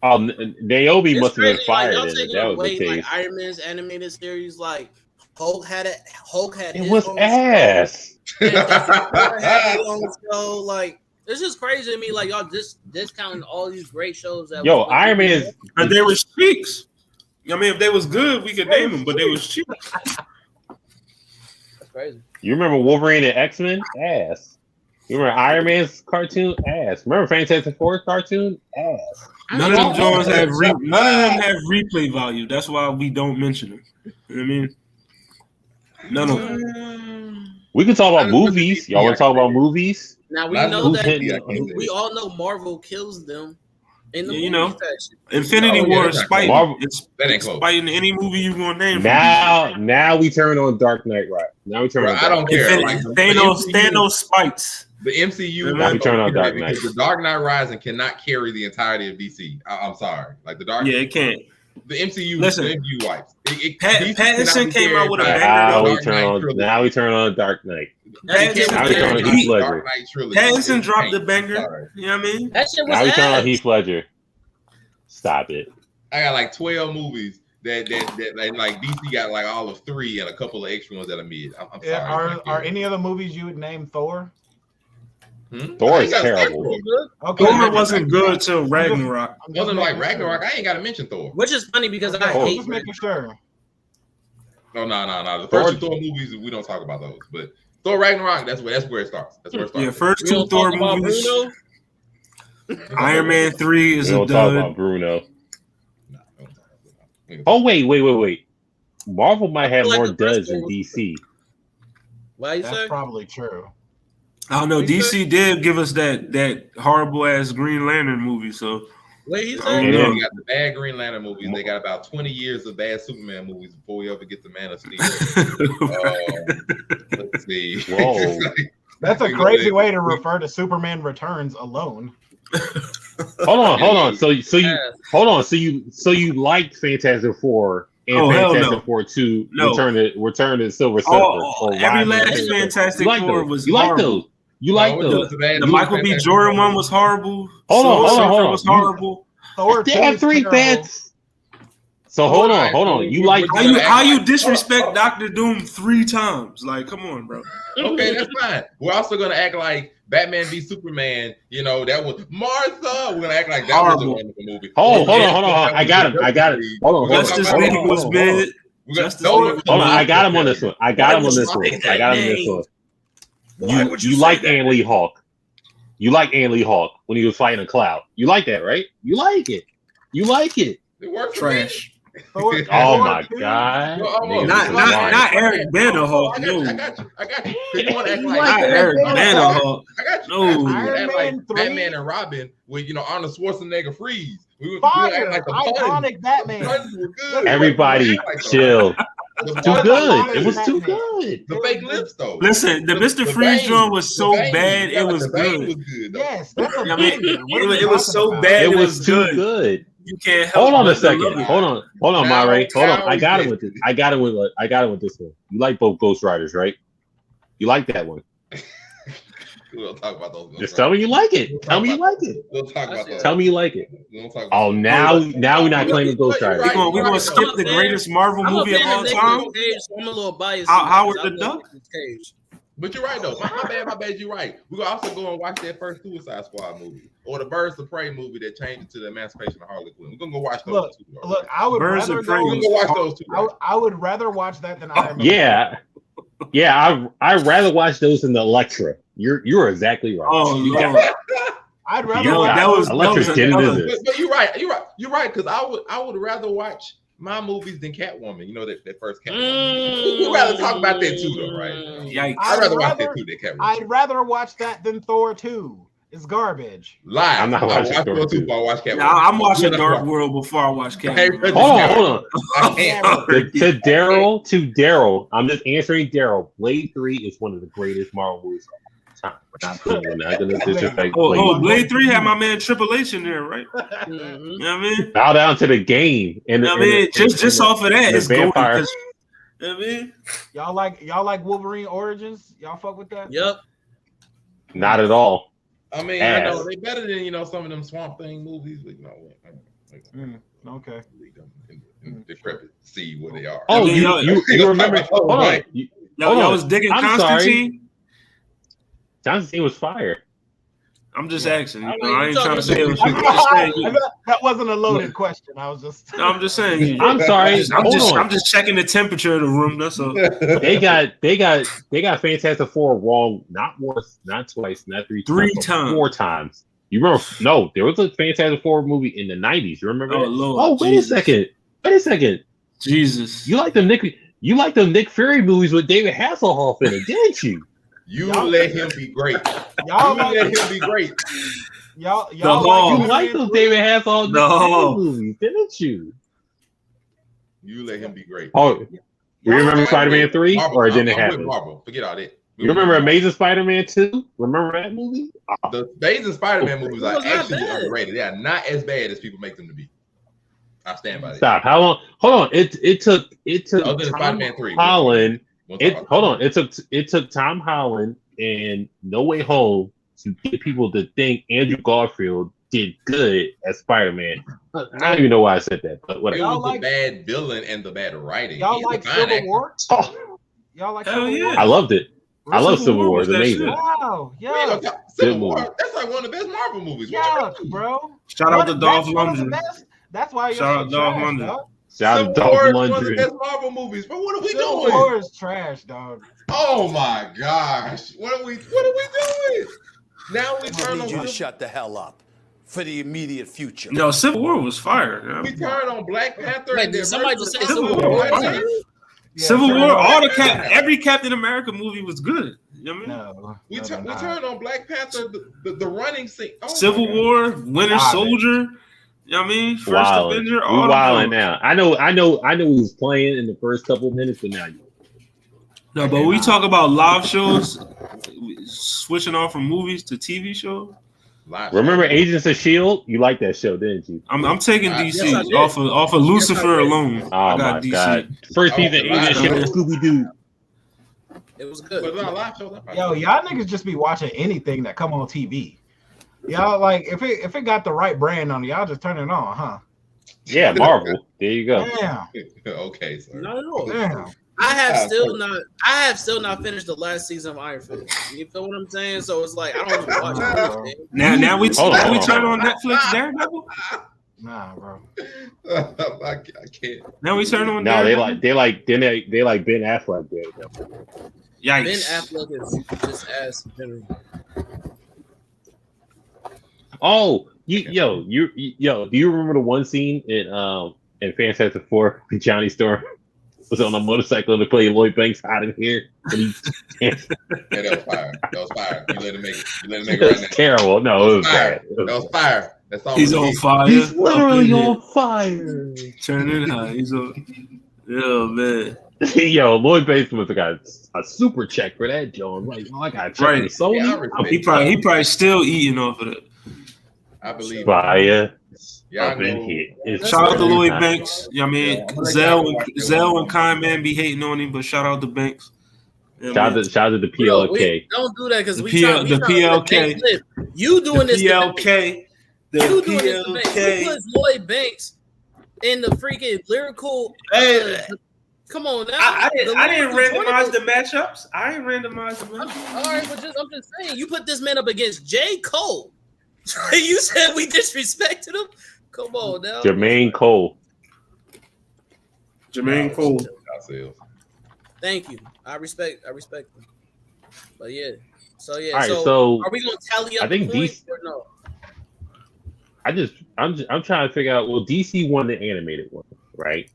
god. Naomi must have been fired. Like, that was the case. Like Iron Man's animated series, like Hulk had it. It was ass. So like it's just crazy to me. Like y'all just discounting all these great shows. That Iron Man is. And they were cheeks. I mean, if they was good, we could name them, but they was cheap. That's crazy. You remember Wolverine and X-Men? Ass. You remember Iron Man's cartoon? Ass. Remember Fantastic Four cartoon? Ass. None of them Jones have replay value. That's why we don't mention them. You know what I mean? None of them. We can talk about movies. Y'all want to talk about movies? Now we know that we all know Marvel kills them in the movie section. Infinity War is spiting. That ain't close. Spiting any movie you gonna name. Now we turn on Dark Knight, right? Now we turn on. I don't care. Like, Thanos spites. The MCU. Now we turn on Dark Knight. The Dark Knight Rising cannot carry the entirety of DC. I'm sorry. Like the Dark. Yeah, it can't. The MCU. Listen, the MCU wipes. Pattinson came out with a banger. Now we turn on Dark Knight. Pattinson dropped the banger. You know what I mean? That shit was now we turn on Heath Ledger. Stop it. I got like 12 movies that like DC got like all of 3 and a couple of extra ones that are mid. I'm sorry. Are any of the movies you would name Thor? Thor is terrible. Okay. Thor wasn't good till Ragnarok. Wasn't like Ragnarok. I ain't got to mention Thor. Which is funny because I hate. Just making sure. No. The first 2 Thor movies, we don't talk about those. But Thor Ragnarok, that's where it starts. That's where it starts. Yeah, first 2 Thor movies. Iron Man 3 is a dud. Talk about Bruno. Oh wait. Marvel might have more duds than DC. Why you say? That's probably true. I don't know. DC did give us that horrible ass Green Lantern movie. So wait, he said they got the bad Green Lantern movies. They got about 20 years of bad Superman movies before we ever get the Man of Steel. Let's see. Whoa. That's a crazy way to refer to Superman Returns alone. Hold on. So you liked Fantastic Four and Fantastic Four 2? Return to Silver Surfer. Every last Fantastic Four was you like those? You like those? The Michael B. Jordan one was horrible. Hold on. Was horrible. They have 3 bets. So hold on. You like how you disrespect Dr. Doom 3 times? Like, come on, bro. Okay, that's fine. We're also gonna act like Batman v Superman. You know that was Martha. We're gonna act like that was a wonderful movie. Hold on. I got it. Hold on. Justice League was mid. Hold on. I got him on this one. You like Ann Lee Hawk. You like Ann Lee Hawk when he was fighting a cloud. You like that, right? You like it. It worked. Trash. Oh my god! Not Eric Banner Hawk. No, I got you. You want to act like Eric Banner Hawk? I got you. No, act like Batman and Robin with Arnold Schwarzenegger freeze. We Fire, like iconic Batman. Everybody, chill. too good. It was too good. The fake lips, though. Listen, the Mr. Freeze joint was so bad, it was good. Yes, that's what I mean, it was so bad, it was too good. You can't help. Hold on a second. Hold on, Mari. Hold on. I got it with this. I got it with this one. You like both Ghost Riders, right? You like that one. We'll talk about those. Just tell me you like it. Tell me you like it. We'll talk about those. Tell me you like it. We'll talk about oh, now we're not claiming Ghost Riders. We're gonna skip the greatest Marvel movie of all time. I'm a little biased. Howard the Duck. But you're right though. My bad. You're right. We're gonna also go and watch that first Suicide Squad movie or the Birds of Prey movie that changed it to the Emancipation of Harley Quinn. We're gonna go watch those two. Look, I would rather watch those two. I would rather watch that than Iron Man. Yeah. I'd rather watch those than the Elektra. You're exactly right. Oh, you got I'd rather watch that was But you're right. Because I would rather watch my movies than Catwoman. You know that first Catwoman. We'd rather talk about that too, though, right? Yikes. I'd rather watch that too than Catwoman. I'd rather watch that than Thor 2. It's garbage. Live. I'm not watching Thor 2. I watch Catwoman. Nah, I'm watching Dark World before I watch Catwoman. Hold on. To Daryl, I'm just answering Daryl. Blade 3 is one of the greatest Marvel movies of all time. We're not gonna disrespect Blade. Blade 3 had my man Triple H in there, right? You know what I mean? Bow down to the game. And just off of that, it's vampire. You know what I mean? Y'all like Wolverine Origins? Y'all fuck with that? Yep. Not at all. I mean, I know they better than some of them Swamp Thing movies, but okay. Decrepit, see what they are. Oh, you remember? Hold on. Y'all was digging Constantine. Constantine was fire. I'm just asking. I ain't trying to say it was. That wasn't a loaded question. I was just. No, I'm just saying. I'm sorry. I'm just checking the temperature of the room. That's all. They got Fantastic Four wrong. Not once, not twice, not three times. 4 times. You remember? No, there was a Fantastic Four movie in the '90s. You remember? Oh, that? Lord, wait a second. Jesus, you like them Nick Fury movies with David Hasselhoff in it, didn't you? You let him be great. Y'all let him be great. Y'all you like those David Hasselhoff movies, didn't you? You let him be great. Oh, you remember Spider-Man 3 or it didn't happen? Marvel. Forget all that. You remember Amazing Spider-Man 2? Remember that movie? The Amazing Spider-Man movies are actually underrated. They are not as bad as people make them to be. I stand by that. Stop. How long? Hold on. It took other than Spider-Man 3. Holland. It took Tom Holland and No Way Home to get people to think Andrew Garfield did good as Spider-Man. I don't even know why I said that, but whatever. It was the bad villain and the bad writing. Y'all like Civil War? Y'all like Civil War? I loved it. I love Civil War. It's amazing. Wow, yeah. Civil War. That's like one of the best Marvel movies. Yeah, bro. Shout out to Dolph Lundgren. That's why shout out Dolph Lundgren. Shout out to Dolph Lundgren. One of the best Marvel movies. But what are we doing? Civil War is trash, dog. Oh my gosh! What are we doing? Now we turn on. You to shut the hell up for the immediate future. No, Civil War was fire. We turn on Black Panther. Wait, did somebody just say Civil War? Civil War, every Captain America movie was good. You know what I mean? We turned on Black Panther, the running scene. Civil War, Winter Soldier. You know what I mean? First Avenger. We wilding now. I know. He was playing in the first couple of minutes, but now you. No, but we talk about live shows, switching off from movies to TV shows. Remember Agents of S.H.I.E.L.D.? You liked that show, didn't you? I'm taking DC off of Lucifer alone. Oh I got my DC. God! First season, Agents of S.H.I.E.L.D. Scooby Doo. It was good. Yo, y'all niggas just be watching anything that come on TV. Y'all like if it got the right brand on it, y'all just turn it on, huh? Yeah, Marvel. There you go. Damn. Okay, sir. Not at all. Damn. I have still not finished the last season of Iron Fist. You feel what I'm saying? So it's like I don't even watch it. Now we turn on Netflix Daredevil. Nah, bro. I can't. Now we turn on. No, Daredevil? they like Ben Affleck. Daredevil. Yikes. Ben Affleck is just ass in general. Oh, do you remember the one scene in Fantastic Four when Johnny Storm was on a motorcycle to play Lloyd Banks out of here? Yeah, that was fire. You let him make it right now. Terrible. No, it was bad. That was fire. That's all. He's on fire. He's literally on fire. Turn it high. He's on. Yeah, man. Yo, Lloyd Banks must have got a super check for that, John. Like, I got a check from Sony. Yeah, he probably still eating off of it. I believe. Fire. Y'all know. Shout out to Lloyd Banks. You know what I mean? Zell and Kind Man be hating on him, but shout out to Banks. Shout out to the PLK. Don't do that because the PLK. You doing this? PLK. You doing this? You put Lloyd Banks in the freaking lyrical. Come on now. I didn't randomize the matchups. I ain't randomized the matchups. All right, but I'm just saying, you put this man up against J. Cole. You said we disrespected him. Come on now. Jermaine Cole. Thank you. I respect them. But yeah. So yeah. All right, so are we gonna tally up? I think DC or no? I'm trying to figure out. Well, DC won the animated one, right?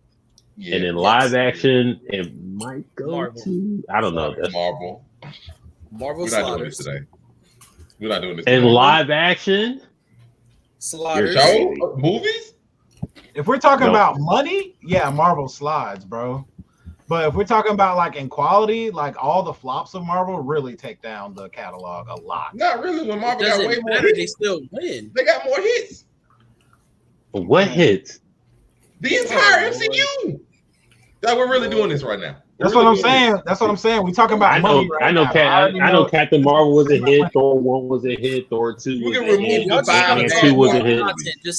Yeah, and then live action, it might go Marvel. To I don't know. Marvel. We're not doing this today. We're not doing this. And live action, Sliders. Movies. If we're talking about money, yeah, Marvel slides, bro. But if we're talking about like in quality, like all the flops of Marvel really take down the catalog a lot. Not really. When Marvel got way more hits, they still win. They got more hits. What hits? The entire MCU. That we're really doing this right now. That's what I'm saying. That's what I'm saying. We talking about money right now. I know Captain Marvel was a hit. Thor 1 was a hit. Thor 2 was a hit. The 5 bad 2 was a hit.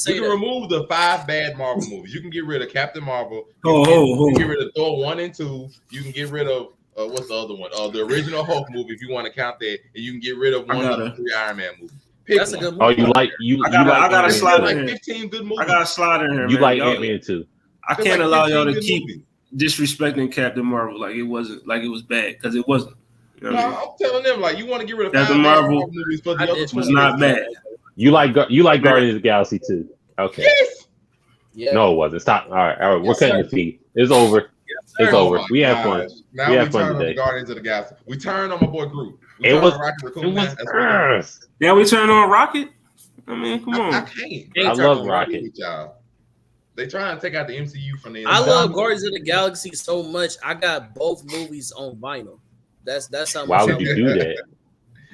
You can remove the 5 bad Marvel movies. You can get rid of Captain Marvel. You can get rid of Thor 1 and 2. You can get rid of what's the other one? The original Hulk movie, if you want to count that, and you can get rid of one of the 3 Iron Man movies. That's a good movie. Oh, you like I got a slide in here. 15 good movies. I got a slide in here. You like Ant-Man too. I can't allow y'all to keep disrespecting Captain Marvel like it wasn't, like it was bad, because it wasn't. You know what I mean? I'm telling them, like, you want to get rid of Captain Marvel movies for the other was not bad. You like Guardians of the Galaxy too. Okay. Yes. Yeah. No, it wasn't. Stop. All right. We're cutting the feed. It's over. It's over. We had fun. Now we had fun today. Guardians of the Galaxy. We turned on my boy Groot. It was. Yeah, we turned on Rocket. I mean, come on. I can't. I love Rocket. They try and take out the MCU from the. I love Guardians of the Galaxy so much. I got both movies on vinyl. That's how much. Why would you do that?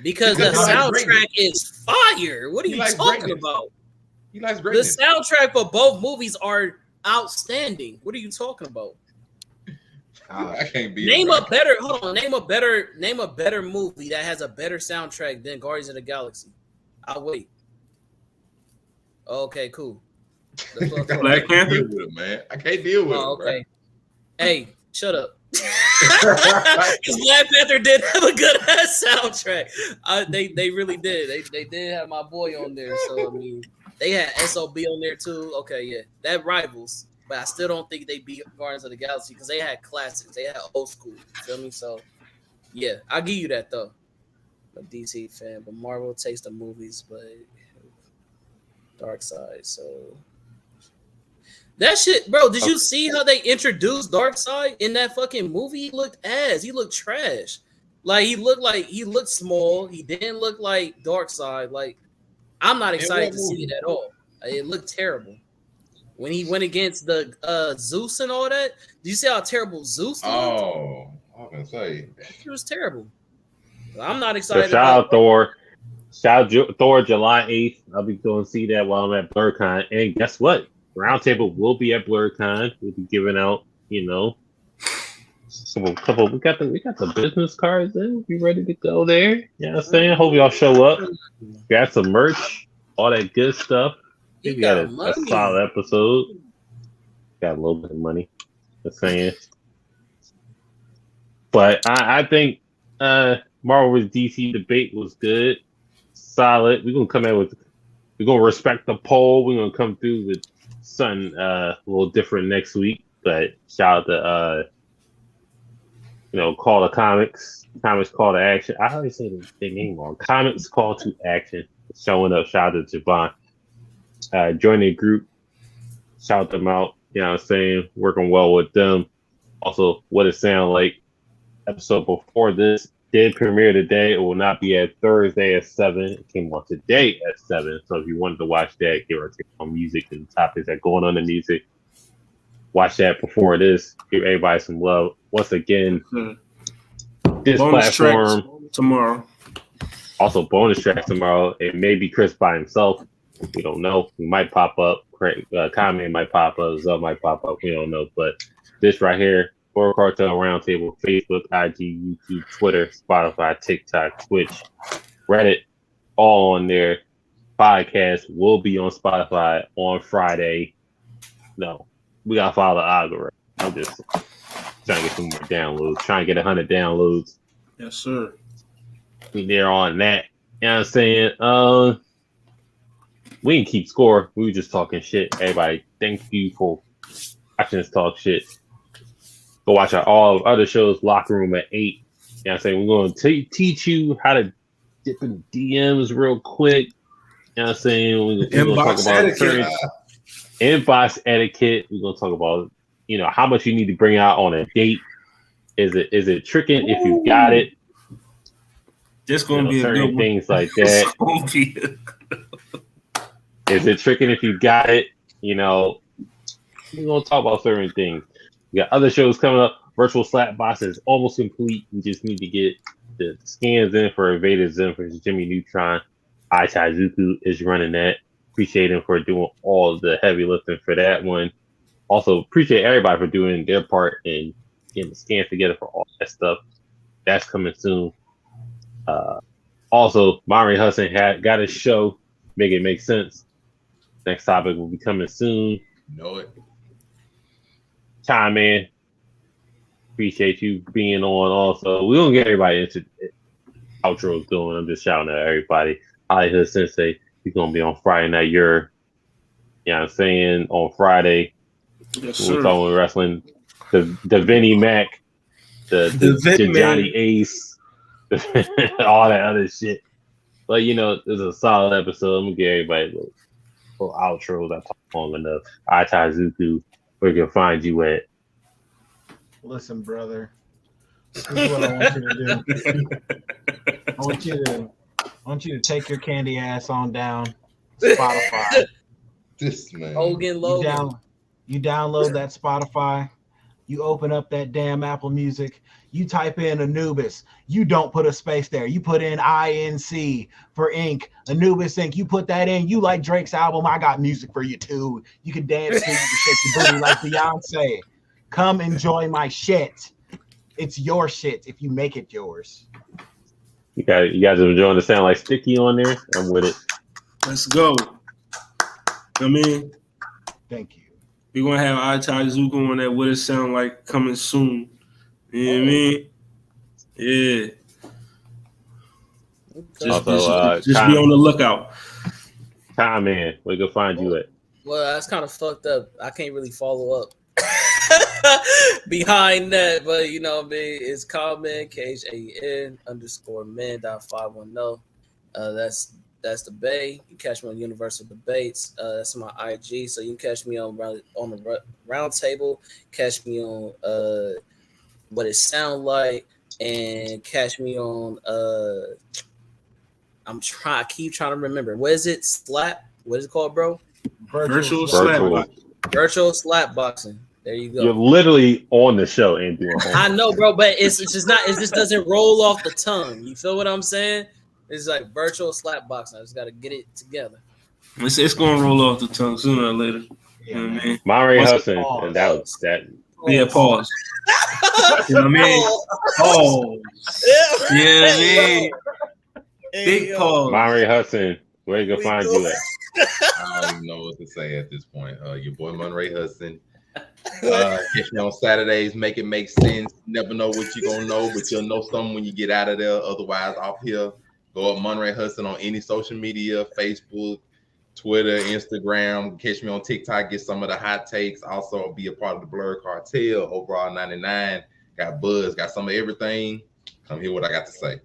Because the soundtrack is fire. What are you talking about? He likes greatness. The soundtrack for both movies are outstanding. What are you talking about? I can't be. Name a better. Hold on. Name a better movie that has a better soundtrack than Guardians of the Galaxy. I'll wait. Okay, cool. Black Panther, with it, man. I can't deal with it. Okay. Bro. Hey, shut up. Because Black Panther did have a good ass soundtrack. They really did. They did have my boy on there. So I mean, they had SOB on there too. Okay, yeah, that rivals. But I still don't think they beat Guardians of the Galaxy because they had classics. They had old school. You feel me? So yeah, I'll give you that though. I'm a DC fan, but Marvel takes the movies, but Dark Side. So that shit, bro. Did you see how they introduced Dark Side in that fucking movie? He looked ass. He looked trash. Like he looked small. He didn't look like Dark Side. Like I'm not excited to see it at all. It looked terrible. When he went against the Zeus and all that, do you see how terrible Zeus looked? Oh, I was gonna say it was terrible. I'm not excited. So shout out Thor. Shout out Thor July 8th. I'll be going to see that while I'm at BlerdCon. And guess what? Roundtable will be at BlerdCon. We'll be giving out, couple. We got the business cards in. We ready to go there? You know what I'm saying? Hope y'all show up. Got some merch, all that good stuff. We got a solid episode. Got a little bit of money. Just saying. But I think Marvel vs. DC debate was good. Solid. We're gonna respect the poll. We're gonna come through with something a little different next week. But shout out to Call to Comics Call to Action. I always say the name wrong. Comics Call to Action. Showing up. Shout out to Javon. Join the group, shout them out, you know what I'm saying, working well with them. Also, What It Sound Like episode before this did premiere today. It will not be at Thursday at 7. It came on today at 7. So if you wanted to watch that, give our take on music and topics that going on in music, watch that before this. Give everybody some love. once again, this bonus platform tracks tomorrow. Also, bonus tracks tomorrow. It may be Chris by himself. We don't know. He might pop up. Comment might pop up. Zell might pop up. We don't know. But this right here, Blerd Cartel Roundtable, Facebook, IG, YouTube, Twitter, Spotify, TikTok, Twitch, Reddit, all on there. Podcast will be on Spotify on Friday. No, we got to follow the algorithm. I'm just trying to get some more downloads. Trying to get 100 downloads. Yes, sir. We there on that. You know what I'm saying? We didn't keep score. We were just talking shit. Everybody, thank you for watching us talk shit. Go watch all other shows, Locker Room at 8. You know what I'm saying? We're going to teach you how to dip in DMs real quick. You know what I'm saying? We're going to talk about inbox etiquette. We're going to talk about, how much you need to bring out on a date. Is it tricking if you got it? This gonna be certain a good things like that. Is it tricking if you got it? We're gonna talk about certain things. We got other shows coming up. Virtual Slap Box is almost complete. We just need to get the scans in for Invader Zim for Jimmy Neutron. Aitai is running that. Appreciate him for doing all the heavy lifting for that one. Also appreciate everybody for doing their part and getting the scans together for all that stuff. That's coming soon. Also, Monterey Hudson got a show. Make it make sense. Next topic will be coming soon. Know it. Time, man. Appreciate you being on. Also, we don't get everybody into outros doing. I'm just shouting at everybody. Hollywood Sensei. He's gonna be on Friday night. You know what I'm saying? On Friday. Yes, we're talking wrestling. The Vinnie Mac, the Johnny Ace. All that other shit. But it's a solid episode. I'm gonna give everybody a little outros. I talk long enough. Aitai, where you can find you at. Listen, brother. This is what I want you to do. I want you to take your candy ass on down Spotify. This man. Hogan Logan. You download that Spotify. You open up that damn Apple Music. You type in Anubis. You don't put a space there. You put in INC for ink. Anubis Inc. You put that in. You like Drake's album. I got music for you too. You can dance to. You can shake your booty like Beyonce. Come enjoy my shit. It's your shit if you make it yours. You guys are enjoying the sound like Sticky on there? I'm with it. Let's go. Thank you. We're going to have Aitai on that What It Sound Like coming soon. You know what I mean? Yeah. Just be on the lookout. Time, man. Where you can find you at? Well, that's kind of fucked up. I can't really follow up behind that, but it's Comment KHAN_men.510. That's the Bay. You catch me on Universal Debates. That's my IG. So you can catch me on the Roundtable. Catch me on What It Sound Like, and catch me on I keep trying to remember. What is it? Slap? What is it called, bro? Virtual slap. Virtual slap boxing. There you go. You're literally on the show and doing homework. I know, bro, but it's just not. It just doesn't roll off the tongue. You feel what I'm saying? It's like virtual slap boxing. I just got to get it together. It's going to roll off the tongue sooner or later. You know what I mean? Monterey Hudson, and that was that. Yeah, pause. You know what I mean? Pause. You know what I mean? Big pause. Monterey Hudson, where you can find you at? I don't even know what to say at this point. Your boy Monterey Hudson. Catch me on Saturdays. Make it make sense. Never know what you're gonna know, but you'll know something when you get out of there. Otherwise, off here, go up Monterey Hudson on any social media, Facebook, Twitter, Instagram. Catch me on TikTok. Get some of the hot takes. Also, be a part of the Blerd Cartel. Overall 99. Got buzz. Got some of everything. Come hear what I got to say.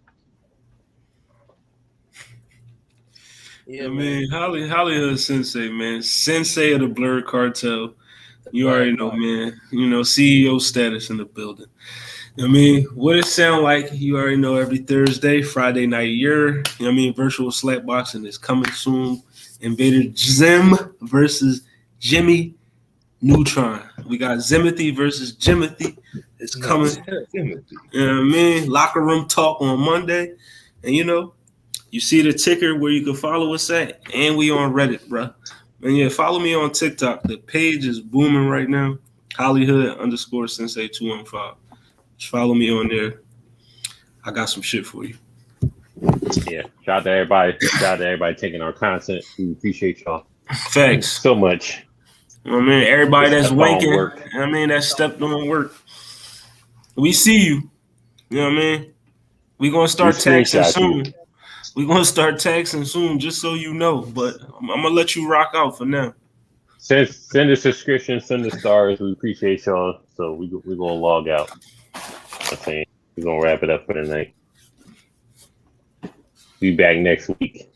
Yeah, man. Hollywood Sensei, man. Sensei of the Blerd Cartel. You already know, man. CEO status in the building. What it sound like, you already know, every Thursday, Friday night, virtual slap boxing is coming soon. Invader Zim versus Jimmy Neutron. We got Zimothy versus Jimothy. is coming. You know what I mean? Locker room talk on Monday. And you see the ticker where you can follow us at. And we on Reddit, bro. And yeah, follow me on TikTok. The page is booming right now. Hollyhood_Sensei215. Just follow me on there. I got some shit for you. Yeah. Shout out to everybody. Shout out to everybody taking our content. We appreciate y'all. Thanks so much. I mean, everybody that's winking. I mean, that stepped on work. We see you. You know what I mean? We're going to start taxing soon. We're going to start taxing soon, just so you know. But I'm going to let you rock out for now. Send the subscription, send the stars. We appreciate y'all. So we're going to log out. I'm saying we're going to wrap it up for the night. Be back next week.